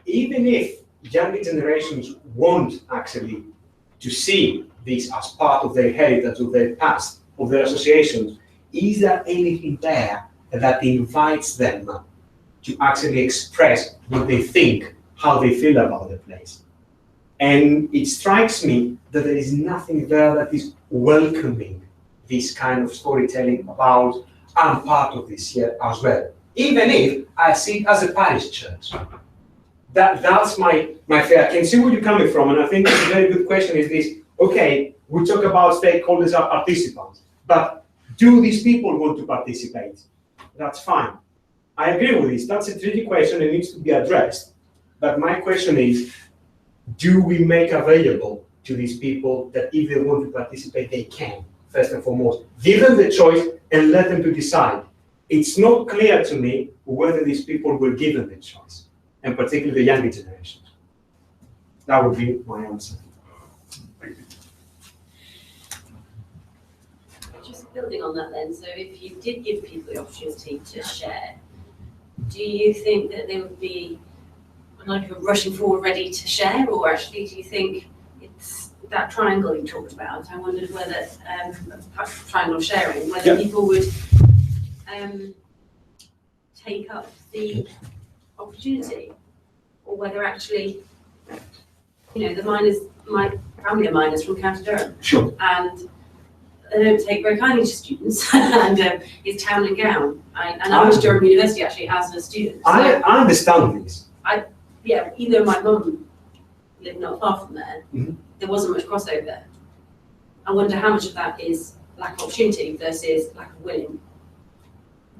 even if younger generations want actually to see this as part of their heritage, of their past, of their associations, is there anything there that invites them to actually express what they think, how they feel about the place. And it strikes me that there is nothing there that is welcoming this kind of storytelling about, I'm part of this here as well. Even if I see it as a parish church. That's my fear. I can see where you're coming from, and I think it's a very good question is this, okay, we talk about stakeholders are participants, but do these people want to participate? That's fine. I agree with this. That's a tricky question and needs to be addressed. But my question is, do we make available to these people that if they want to participate, they can, first and foremost? Give them the choice and let them to decide. It's not clear to me whether these people will give them the choice, and particularly the younger generation. That would be my answer. Just building on that then, so if you did give people the opportunity to share, do you think that they would be like rushing forward ready to share, or actually do you think it's that triangle you talked about? I wondered whether, triangle sharing, whether people would take up the opportunity, or whether actually, the miners, my family are miners from County Durham, Sure. and they don't take very kindly to students, and it's town and gown. I went to Durham University actually as a student. So I understand this. even though my mum lived not far from there, there wasn't much crossover. I wonder how much of that is lack of opportunity versus lack of willing.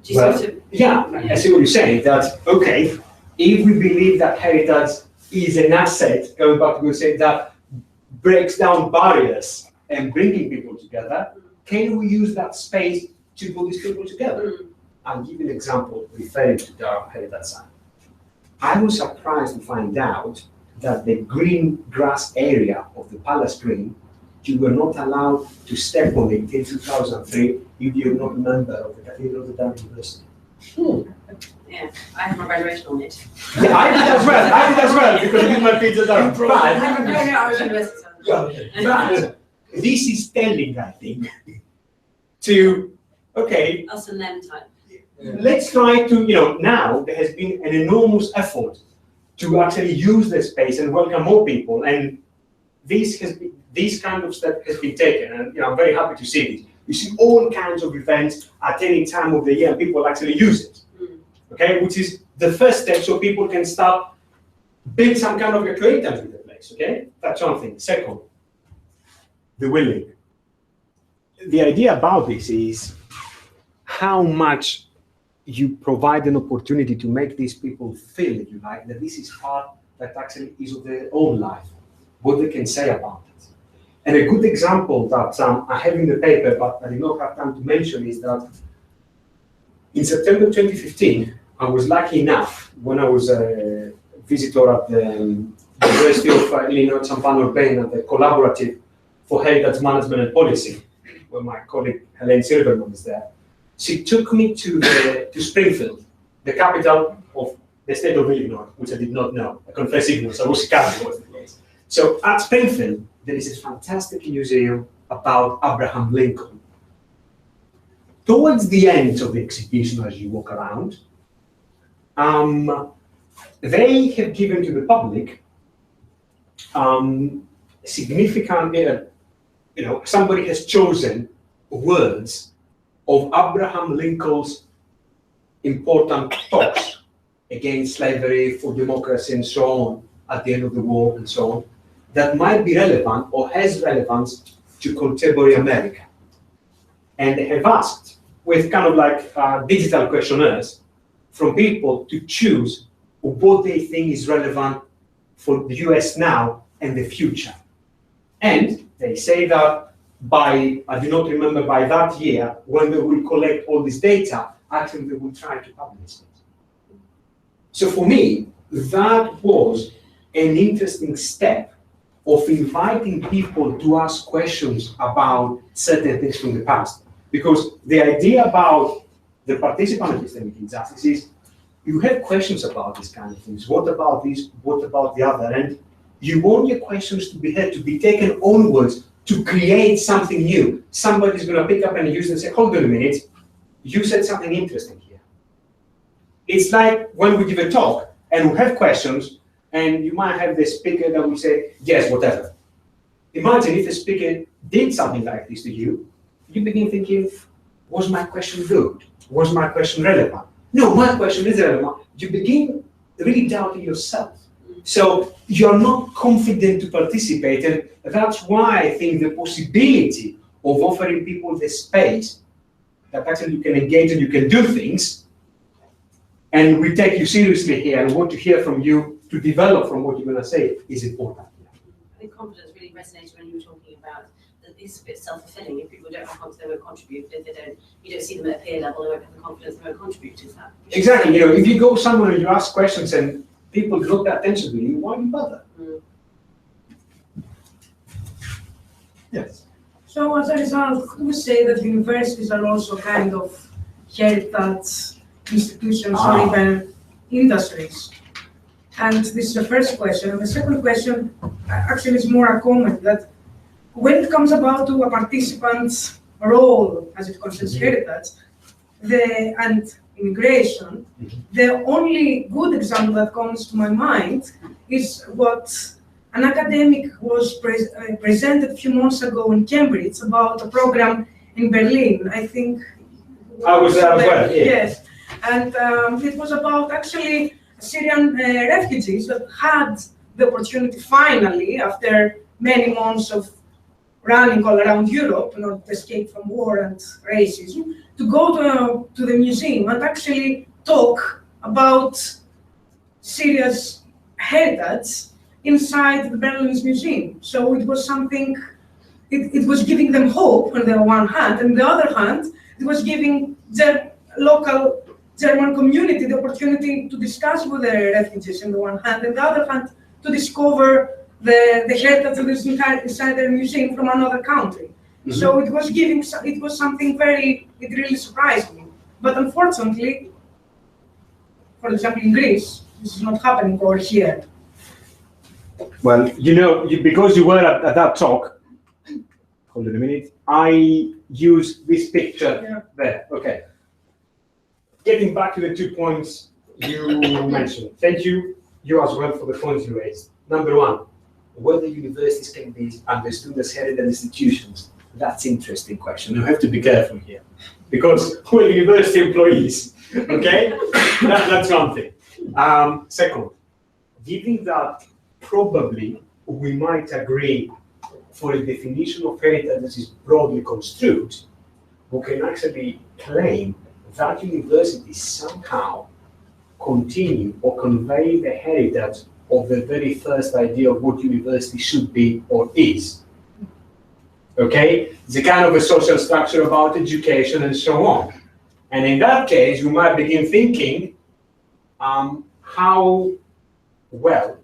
Do you sort of, I see what you're saying. That okay, if we believe that heritage is an asset, going back to what you said, that breaks down barriers and bringing people together, can we use that space to put these people together? I'll give you an example referring to Durham Heritage Site. I was surprised to find out that the green grass area of the Palace Green, you were not allowed to step on it till 2003 if you're not a member of the Cathedral of the Durham University. yeah, I have my graduation on it. Yeah, I did as well, because I did my PhD at Durham. No, I was university. But this is telling, I think, to, okay, Us and them type. let's try to, now there has been an enormous effort to actually use the space and welcome more people, and this kind of step has been taken, and I'm very happy to see this. You see all kinds of events at any time of the year, and people actually use it, okay, which is the first step, so people can start build some kind of acquaintance with the place, okay? That's one thing. Second, the willing. The idea about this is how much you provide an opportunity to make these people feel, if you like, that this is part that actually is of their own life, what they can say about it. And a good example that I have in the paper, but I did not have time to mention, is that in September 2015, I was lucky enough, when I was a visitor at the University of Illinois Champaign-Urbana at the Collaborative for Heritage Management and Policy, where my colleague Helene Silverman is there. She took me to Springfield, the capital of the state of Illinois, which I did not know. I confess ignorance, I was Chicago was the place. So at Springfield, there is a fantastic museum about Abraham Lincoln. Towards the end of the exhibition, as you walk around, they have given to the public significant, somebody has chosen words of Abraham Lincoln's important talks against slavery, for democracy, and so on, at the end of the war, and so on, that might be relevant or has relevance to contemporary America. And they have asked, with kind of like digital questionnaires, from people to choose what they think is relevant for the US now and the future. And they say that by, I do not remember, by that year, when they will collect all this data, actually they will try to publish it. So for me, that was an interesting step of inviting people to ask questions about certain things from the past. Because the idea about the participant epistemic injustice is you have questions about these kind of things. What about this? What about the other? And you want your questions to be heard, to be taken onwards, to create something new. Somebody's going to pick up and use and say, hold on a minute, you said something interesting here. it's like when we give a talk and we have questions, and you might have the speaker that will say, yes, whatever. Imagine if the speaker did something like this to you, you begin thinking, was my question good? Was my question relevant? No, my question is relevant. You begin really doubting yourself. So you're not confident to participate, and that's why I think the possibility of offering people the space that actually you can engage and you can do things, and we take you seriously here and want to hear from you to develop from what you're going to say is important. I think confidence really resonated when you were talking about that it's a bit self-fulfilling. If people don't have confidence, they won't contribute. If you don't see them at a peer level, they won't have the confidence, they won't contribute. Is that? Exactly. You know, if you go somewhere and you ask questions and people don't pay attention to you, why do you bother? Yes. So as a result, could we say that universities are also kind of heritage institutions or even industries? And this is the first question. And the second question actually is more a comment that when it comes about to a participant's role as it concerns heritage and immigration, the only good example that comes to my mind is what an academic was presented a few months ago in Cambridge about a program in Berlin. I think I was there as well. Yeah. Yes, and it was about actually Syrian refugees that had the opportunity finally, after many months of running all around Europe in order to escape from war and racism, to go to the museum and actually talk about Syria's heritage inside the Berlin's museum. So it was something, it was giving them hope on the one hand, and on the other hand, it was giving the local German community the opportunity to discuss with the refugees on the one hand, and the other hand, to discover the heritage that is inside their museum from another country. So it was something it really surprised me. But unfortunately, for example, in Greece, this is not happening over here. Well, you know, because you were at that talk, hold on a minute, I used this picture there. Okay. Getting back to the 2 points you mentioned. Thank you as well for the points you raised. Number one, whether universities can be understood as heritage institutions. That's an interesting question. You have to be careful here, because we're university employees, okay? That's one thing. Second, given that probably we might agree for a definition of heritage that is broadly construed, we can actually claim that universities somehow continue or convey the heritage of the very first idea of what university should be or is. Okay? It's a kind of a social structure about education and so on. And in that case, you might begin thinking how well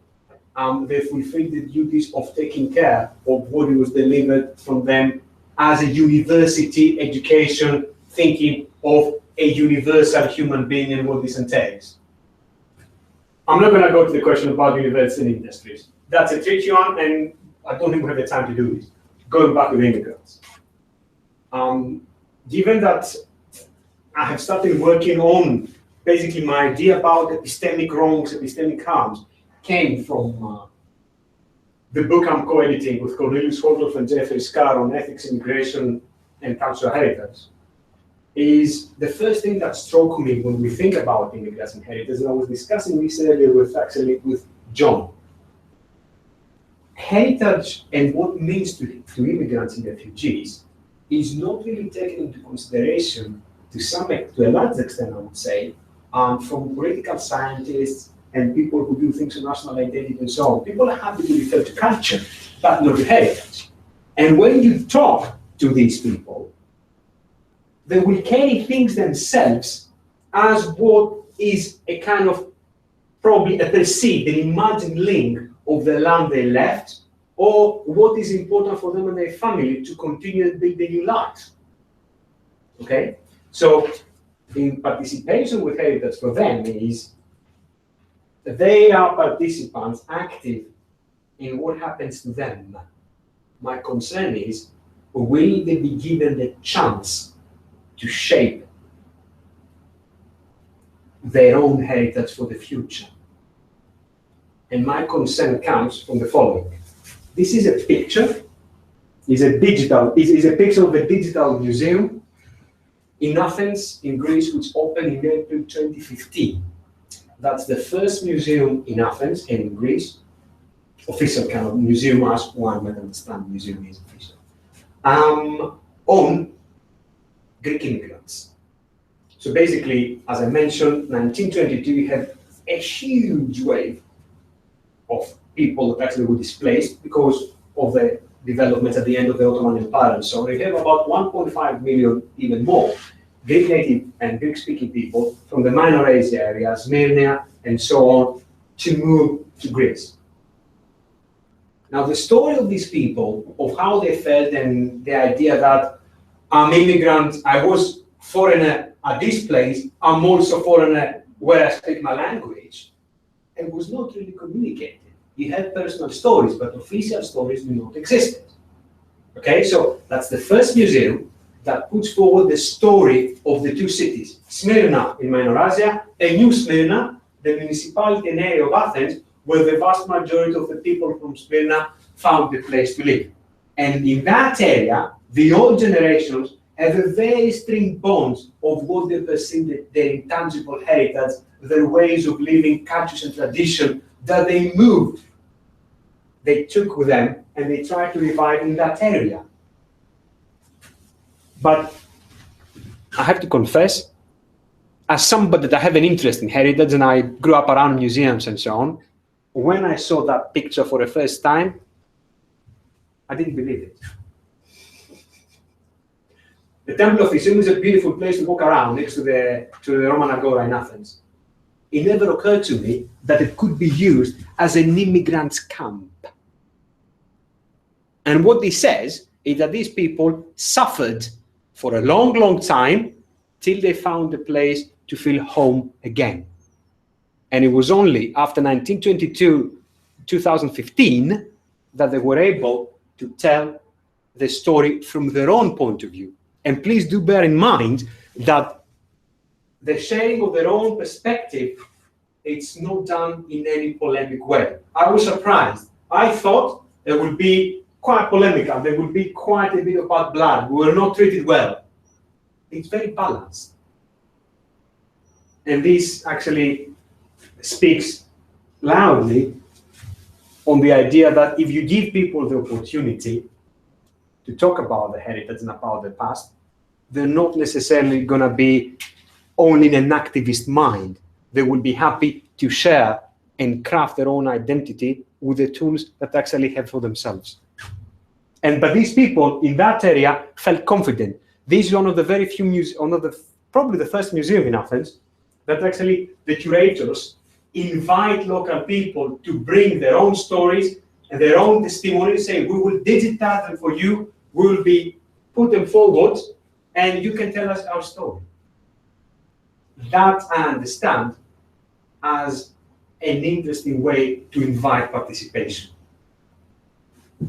they fulfill the duties of taking care of what was delivered from them as a university education, thinking of a universal human being and what this entails. I'm not going to go to the question about university and industries. That's a tricky one, and I don't think we have the time to do this. Going back with immigrants. Given that I have started working on basically my idea about epistemic wrongs, epistemic harms, came from the book I'm co-editing with Cornelius Hodloff and Jeffrey Scarr on ethics, immigration, and cultural heritage. Is the first thing that struck me when we think about immigrants and heritage, and I was discussing this earlier with John. Heritage and what it means to immigrants and refugees is not really taken into consideration to a large extent, I would say, from political scientists and people who do things on national identity and so on. People are happy to refer to culture, but not to heritage. And when you talk to these people, they will carry things themselves as what is a kind of probably a perceived, an imagined link of the land they left, or what is important for them and their family to continue to build a new life. Okay? So, in participation with heritage for them is they are participants active in what happens to them. My concern is, will they be given the chance to shape their own heritage for the future. And my concern comes from the following. This is a picture, is a picture of a digital museum in Athens, in Greece, which opened in April 2015. That's the first museum in Athens and in Greece, official kind of museum, as one might understand museum is official, on Greek immigrants. So basically, as I mentioned, 1922, we had a huge wave of people that actually were displaced because of the developments at the end of the Ottoman Empire and so on. We have about 1.5 million, even more, Greek native and Greek-speaking people from the Minor Asia area, Smyrna, and so on, to move to Greece. Now, the story of these people, of how they felt, and the idea that I'm immigrant, I was foreigner at this place, I'm also foreigner where I speak my language, it was not really communicated. You had personal stories, but official stories do not exist. Okay, so that's the first museum that puts forward the story of the two cities, Smyrna in Minor Asia, and New Smyrna, the municipality and area of Athens, where the vast majority of the people from Smyrna found a place to live. And in that area, the old generations have a very strict bonds of what they perceive their intangible heritage, their ways of living, cultures and tradition that they moved, they took with them, and they tried to revive in that area. But I have to confess, as somebody that I have an interest in heritage and I grew up around museums and so on, when I saw that picture for the first time, I didn't believe it. The Temple of Isis is a beautiful place to walk around next to the Roman Agora in Athens. It never occurred to me that it could be used as an immigrant's camp. And what this says is that these people suffered for a long, long time till they found a place to feel home again. And it was only after 1922, 2015, that they were able to tell the story from their own point of view. And please do bear in mind that the sharing of their own perspective, it's not done in any polemic way. I was surprised. I thought it would be quite polemical. There would be quite a bit of bad blood. We were not treated well. It's very balanced. And this actually speaks loudly on the idea that if you give people the opportunity to talk about the heritage and about the past, they're not necessarily going to be only in an activist mind. They will be happy to share and craft their own identity with the tools that actually have for themselves. But these people in that area felt confident. This is one of the very few probably the first museum in Athens that actually the curators invite local people to bring their own stories and their own testimonies, say, we will digitize them for you, we will put them forward, and you can tell us our story. That I understand as an interesting way to invite participation.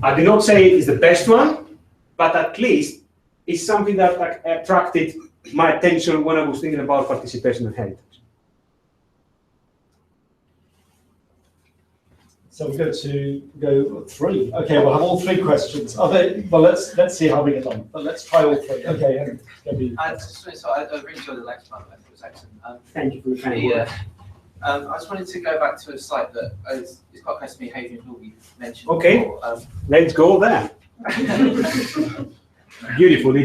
I do not say it's the best one, but at least it's something that attracted my attention when I was thinking about participation and heritage. So we're going to go three. Okay, we'll have all three questions. Well, let's see how we get on. But let's try all three. Okay. I really enjoyed the lecture, by the way. It was excellent. Thank you for the kind word. I just wanted to go back to a slide that is quite close to me, Hadrian Hall, you mentioned. Okay, before. Let's go there. Beautiful.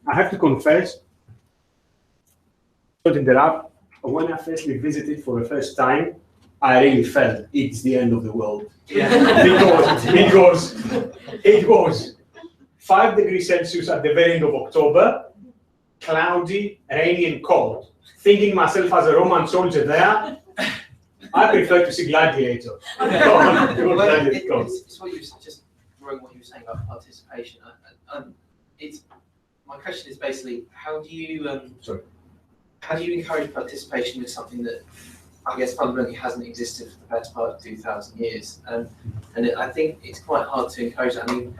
I have to confess, not interrupt, when I firstly visited for the first time, I really felt it's the end of the world. Yeah. because it was 5 degrees Celsius at the very end of October, cloudy, rainy and cold. Thinking myself as a Roman soldier there, I prefer to see gladiators. It's what you just wrote what you were saying about participation. My question is basically how do you encourage participation with something that I guess fundamentally hasn't existed for the best part of 2,000 years, and I think it's quite hard to encourage that. I mean,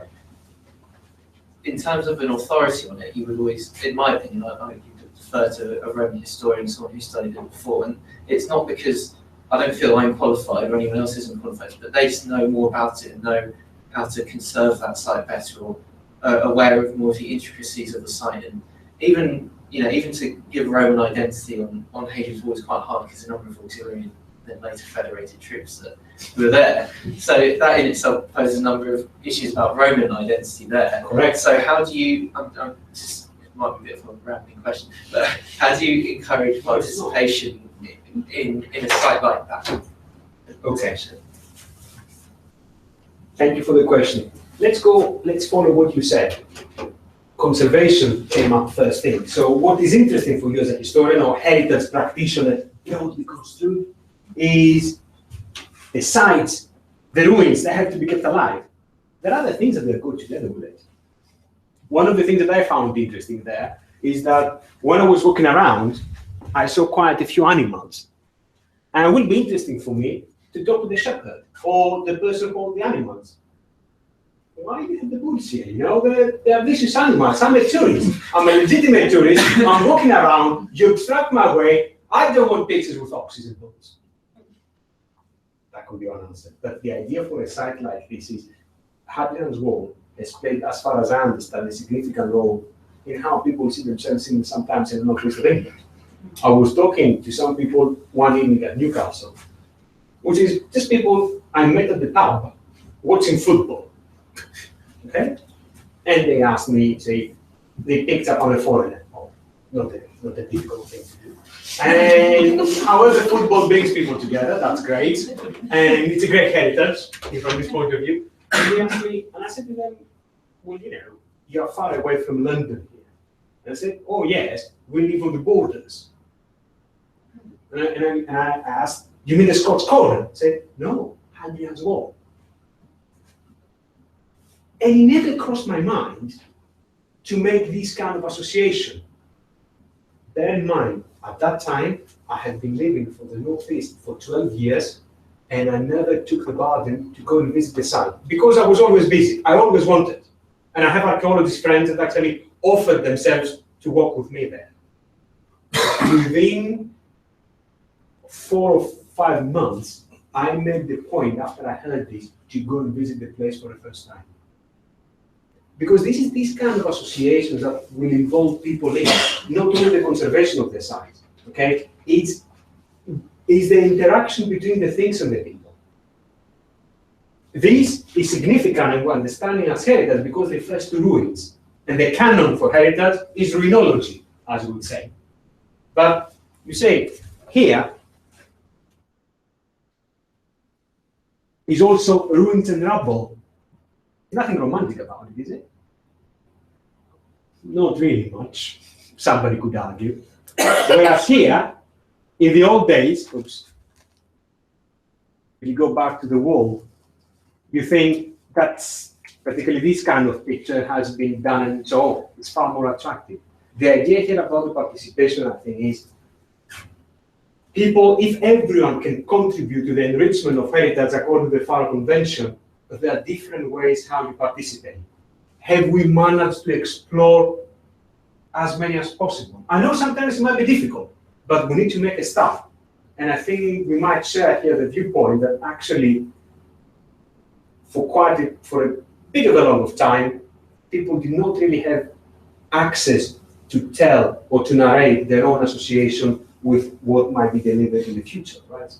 in terms of an authority on it, you would always, in my opinion, I think you defer to a Roman historian, someone who studied it before. And it's not because I don't feel I'm qualified or anyone else isn't qualified, but they just know more about it and know how to conserve that site better, or aware of more of the intricacies of the site. And even to give Roman identity on Hadrian's Wall is quite hard because a number of auxiliary and later federated troops that were there. So that in itself poses a number of issues about Roman identity there. Correct. So how do you, it might be a bit of a rambling question, but how do you encourage participation in a site like that? Okay. Thank you for the question. Let's follow what you said. Conservation came up first thing. So what is interesting for you as a historian or heritage practitioner, broadly construed, is the sites, the ruins that have to be kept alive. There are other things that go together with it. One of the things that I found interesting there is that when I was walking around, I saw quite a few animals. And it will be interesting for me to talk to the shepherd or the person who owns the animals. Why do you have the bulls here? You know, they're vicious animals. I'm a tourist. I'm a legitimate tourist. I'm walking around. You obstruct my way. I don't want pictures with oxes and bulls. That could be one answer. But the idea for a site like this is Hadrian's Wall has played, as far as I understand, a significant role in how people see themselves sometimes in the northwest of England. I was talking to some people one evening at Newcastle, which is just people I met at the pub watching football. Okay? And they asked me, say, they picked up on a foreigner. Oh, not a difficult thing to do. And however football brings people together, that's great. And it's a great heritage from this point of view. And they asked me, and I said to them, well, you know, you're far away from London here. And I said, oh yes, we live on the borders. And I asked, you mean the Scots Corner? I said, no, Hadrian's Wall. And it never crossed my mind to make this kind of association. Bear in mind, at that time, I had been living for the Northeast for 12 years, and I never took the burden to go and visit the site because I was always busy. I always wanted. And I have archaeologist friends that actually offered themselves to work with me there. Within 4 or 5 months, I made the point after I heard this to go and visit the place for the first time. Because this is these kind of associations that will involve people in not only the conservation of the site, okay? It's the interaction between the things and the people. This is significant in understanding as heritage because they refers to ruins. And the canon for heritage is ruinology, as we would say. But you say, here is also ruins and rubble. Nothing romantic about it, is it? Not really much. Somebody could argue. Whereas here, in the old days, if you go back to the wall, you think that's particularly this kind of picture has been done and so it's far more attractive. The idea here about the participation, I think, is people, if everyone can contribute to the enrichment of heritage according to the Faro Convention, but there are different ways how you participate. Have we managed to explore as many as possible? I know sometimes it might be difficult, but we need to make a start. And I think we might share here the viewpoint that actually, for a bit of a long of time, people did not really have access to tell or to narrate their own association with what might be delivered in the future, right?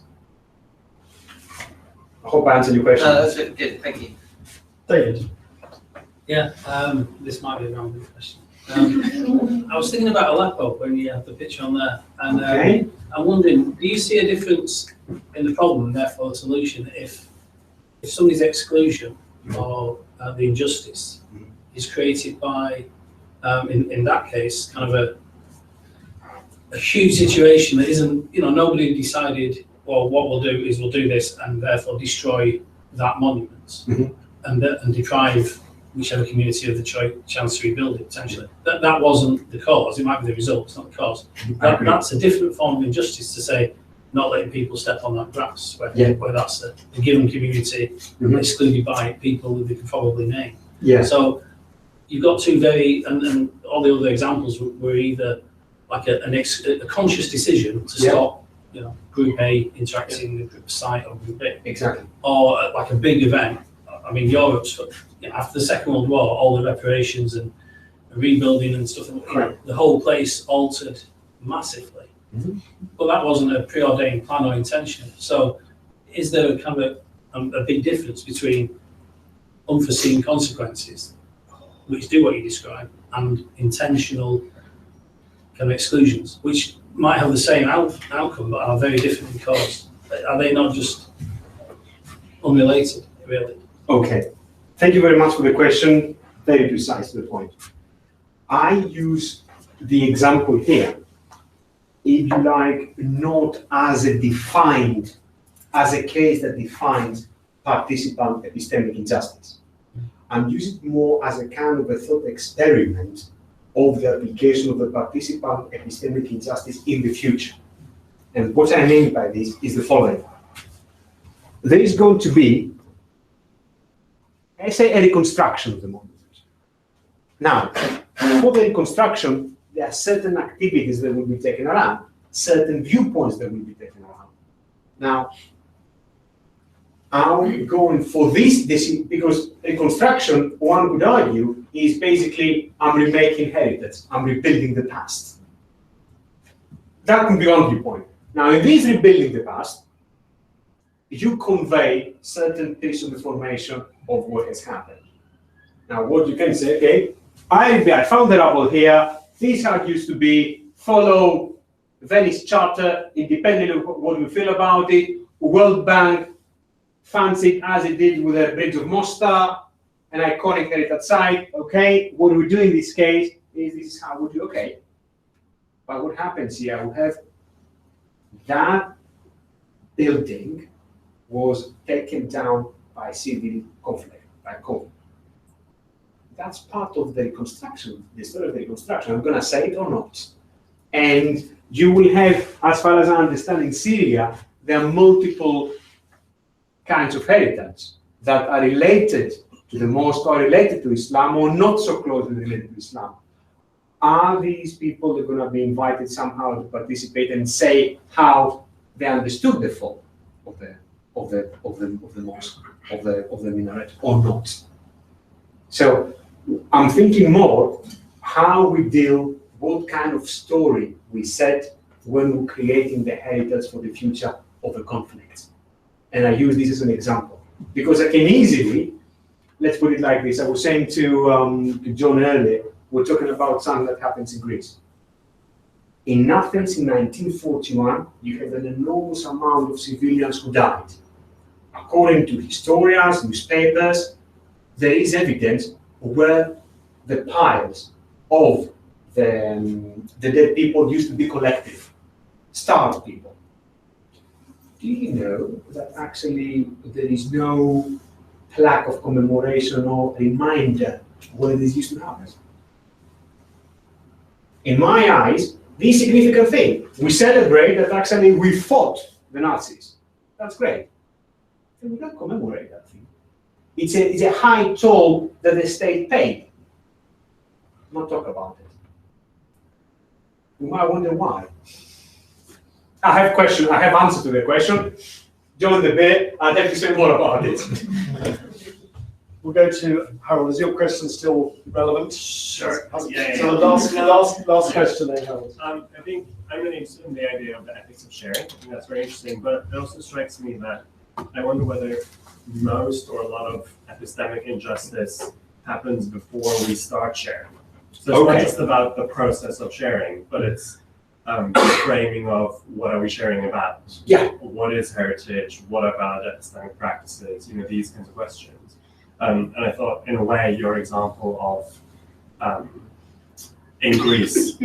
I hope I answered your question. That's good, thank you. David. Yeah, this might be a random question. I was thinking about Aleppo when you had the picture on there, and Okay. I'm wondering, do you see a difference in the problem and therefore the solution if somebody's exclusion or the injustice is created by, in that case, kind of a huge situation that isn't, nobody decided, well, what we'll do is we'll do this and therefore destroy that monument and deprive whichever community of the chance to rebuild it, potentially. That wasn't the cause. It might be the result, it's not the cause. That's a different form of injustice to say, not letting people step on that grass, where that's a given community excluded by people who they could probably name. Yeah. So you've got two and all the other examples were either like a conscious decision to stop, Group A interacting with Group Site or Group B. Exactly. Or like a big event. I mean, Europe's, after the Second World War, all the reparations and rebuilding and stuff, the whole place altered massively. Mm-hmm. But that wasn't a preordained plan or intention. So is there a kind of a big difference between unforeseen consequences, which do what you describe, and intentional kind of exclusions, which might have the same outcome but are very different in cause? Are they not just unrelated, really? Okay, thank you very much for the question. Very precise to the point. I use the example here, if you like, not as a case that defines participant epistemic injustice. I'm using it more as a kind of a thought experiment of the application of the participant epistemic injustice in the future. And what I mean by this is the following. There is going to be, I say, a reconstruction of the moment. Now, for the reconstruction, there are certain activities that will be taken around, certain viewpoints that will be taken around. Now, I'm going for this because reconstruction, one could argue, is basically I'm remaking heritage, I'm rebuilding the past. That can be one viewpoint. Now, in this rebuilding the past, you convey certain piece of information of what has happened. Now, what you can say, okay, I found the rubble here. This argues to be follow Venice Charter, independently of what we feel about it. World Bank funds it as it did with the Bridge of Mostar, an iconic heritage site. Okay, what we do in this case is this is how we do. Okay, but what happens here? We have that building was taken down by civil conflict, by COVID. That's part of the reconstruction, the story of the reconstruction. I'm going to say it or not. And you will have, as far as I understand, in Syria, there are multiple kinds of heritage that are related to the mosque or related to Islam or not so closely related to Islam. Are these people that are going to be invited somehow to participate and say how they understood the fall of the mosque, of the minaret, or not? So I'm thinking more how we deal, what kind of story we set when we're creating the heritage for the future of a conflict. And I use this as an example because I can easily, let's put it like this. I was saying to John earlier, we're talking about something that happens in Greece. In Athens in 1941, you have an enormous amount of civilians who died. According to historians, newspapers, there is evidence where the piles of the dead people used to be collected, starved people. Do you know that actually there is no plaque of commemoration or reminder where this used to happen? In my eyes, this is a significant thing. We celebrate that actually we fought the Nazis. That's great. And we don't commemorate that thing. It's a high toll that the state paid. Not talk about it. You might wonder why. I have question. I have answer to the question. Join the bit. I'd have to say more about it. We'll go to Harold. Is your question still relevant? Sure. Yeah. So the last question then, Harold. I think I'm really interested in the idea of the ethics of sharing. I think that's very interesting, but it also strikes me that I wonder whether most or a lot of epistemic injustice happens before we start sharing. So it's not just about the process of sharing, but it's the framing of what are we sharing about? Yeah. What is heritage? What about epistemic practices? These kinds of questions. And I thought, in a way, your example of in Greece,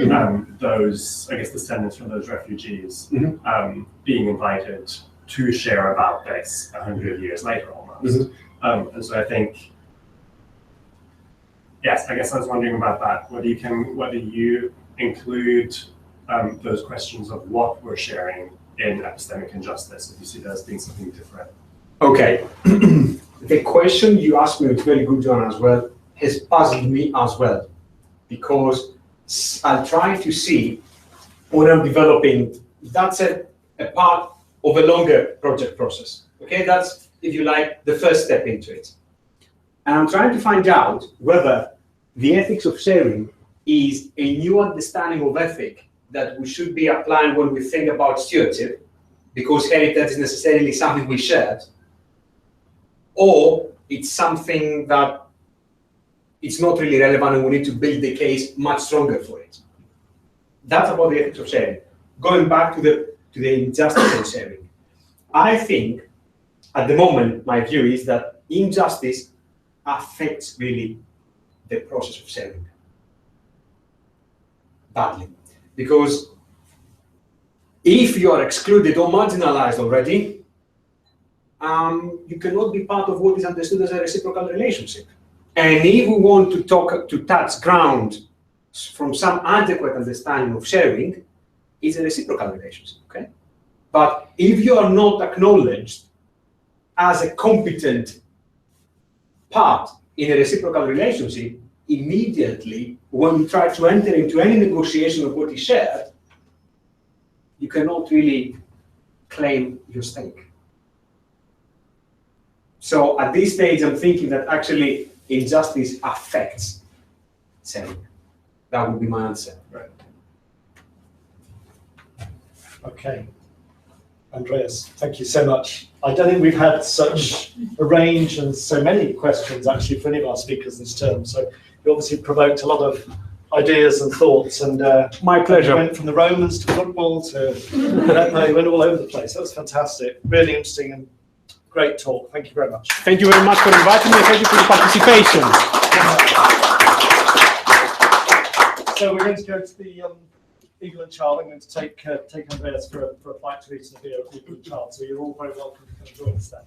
those, I guess, descendants from those refugees being invited to share about this 100 years later, almost. And so I think, yes, I guess I was wondering about that. Whether you include those questions of what we're sharing in epistemic injustice, if you see that as being something different. Okay. The question you asked me was very good, John, as well, has puzzled me as well, because I'll try to see when I'm developing, that's a part of a longer project process. Okay, that's, if you like, the first step into it. And I'm trying to find out whether the ethics of sharing is a new understanding of ethic that we should be applying when we think about stewardship, because heritage is necessarily something we shared, or it's something that it's not really relevant and we need to build the case much stronger for it. That's about the ethics of sharing. Going back to the injustice in sharing. I think, at the moment, my view is that injustice affects really the process of sharing badly. Because if you are excluded or marginalized already, you cannot be part of what is understood as a reciprocal relationship. And if we want to touch ground from some adequate understanding of sharing, it's a reciprocal relationship, okay? But if you are not acknowledged as a competent part in a reciprocal relationship, immediately when you try to enter into any negotiation of what is shared, you cannot really claim your stake. So at this stage, I'm thinking that actually injustice affects sharing. That would be my answer. Right. Okay. Andreas, thank you so much. I don't think we've had such a range and so many questions actually for any of our speakers this term. So you obviously provoked a lot of ideas and thoughts, and my pleasure. You went from the Romans to football to I don't know, you went all over the place. That was fantastic. Really interesting and great talk. Thank you very much. Thank you very much for inviting me. Thank you for your participation. So we're going to go to the Eagle and Child. I'm going to take Andreas for a bite to eat and a beer at Eagle and Child. So you're all very welcome to come join us there.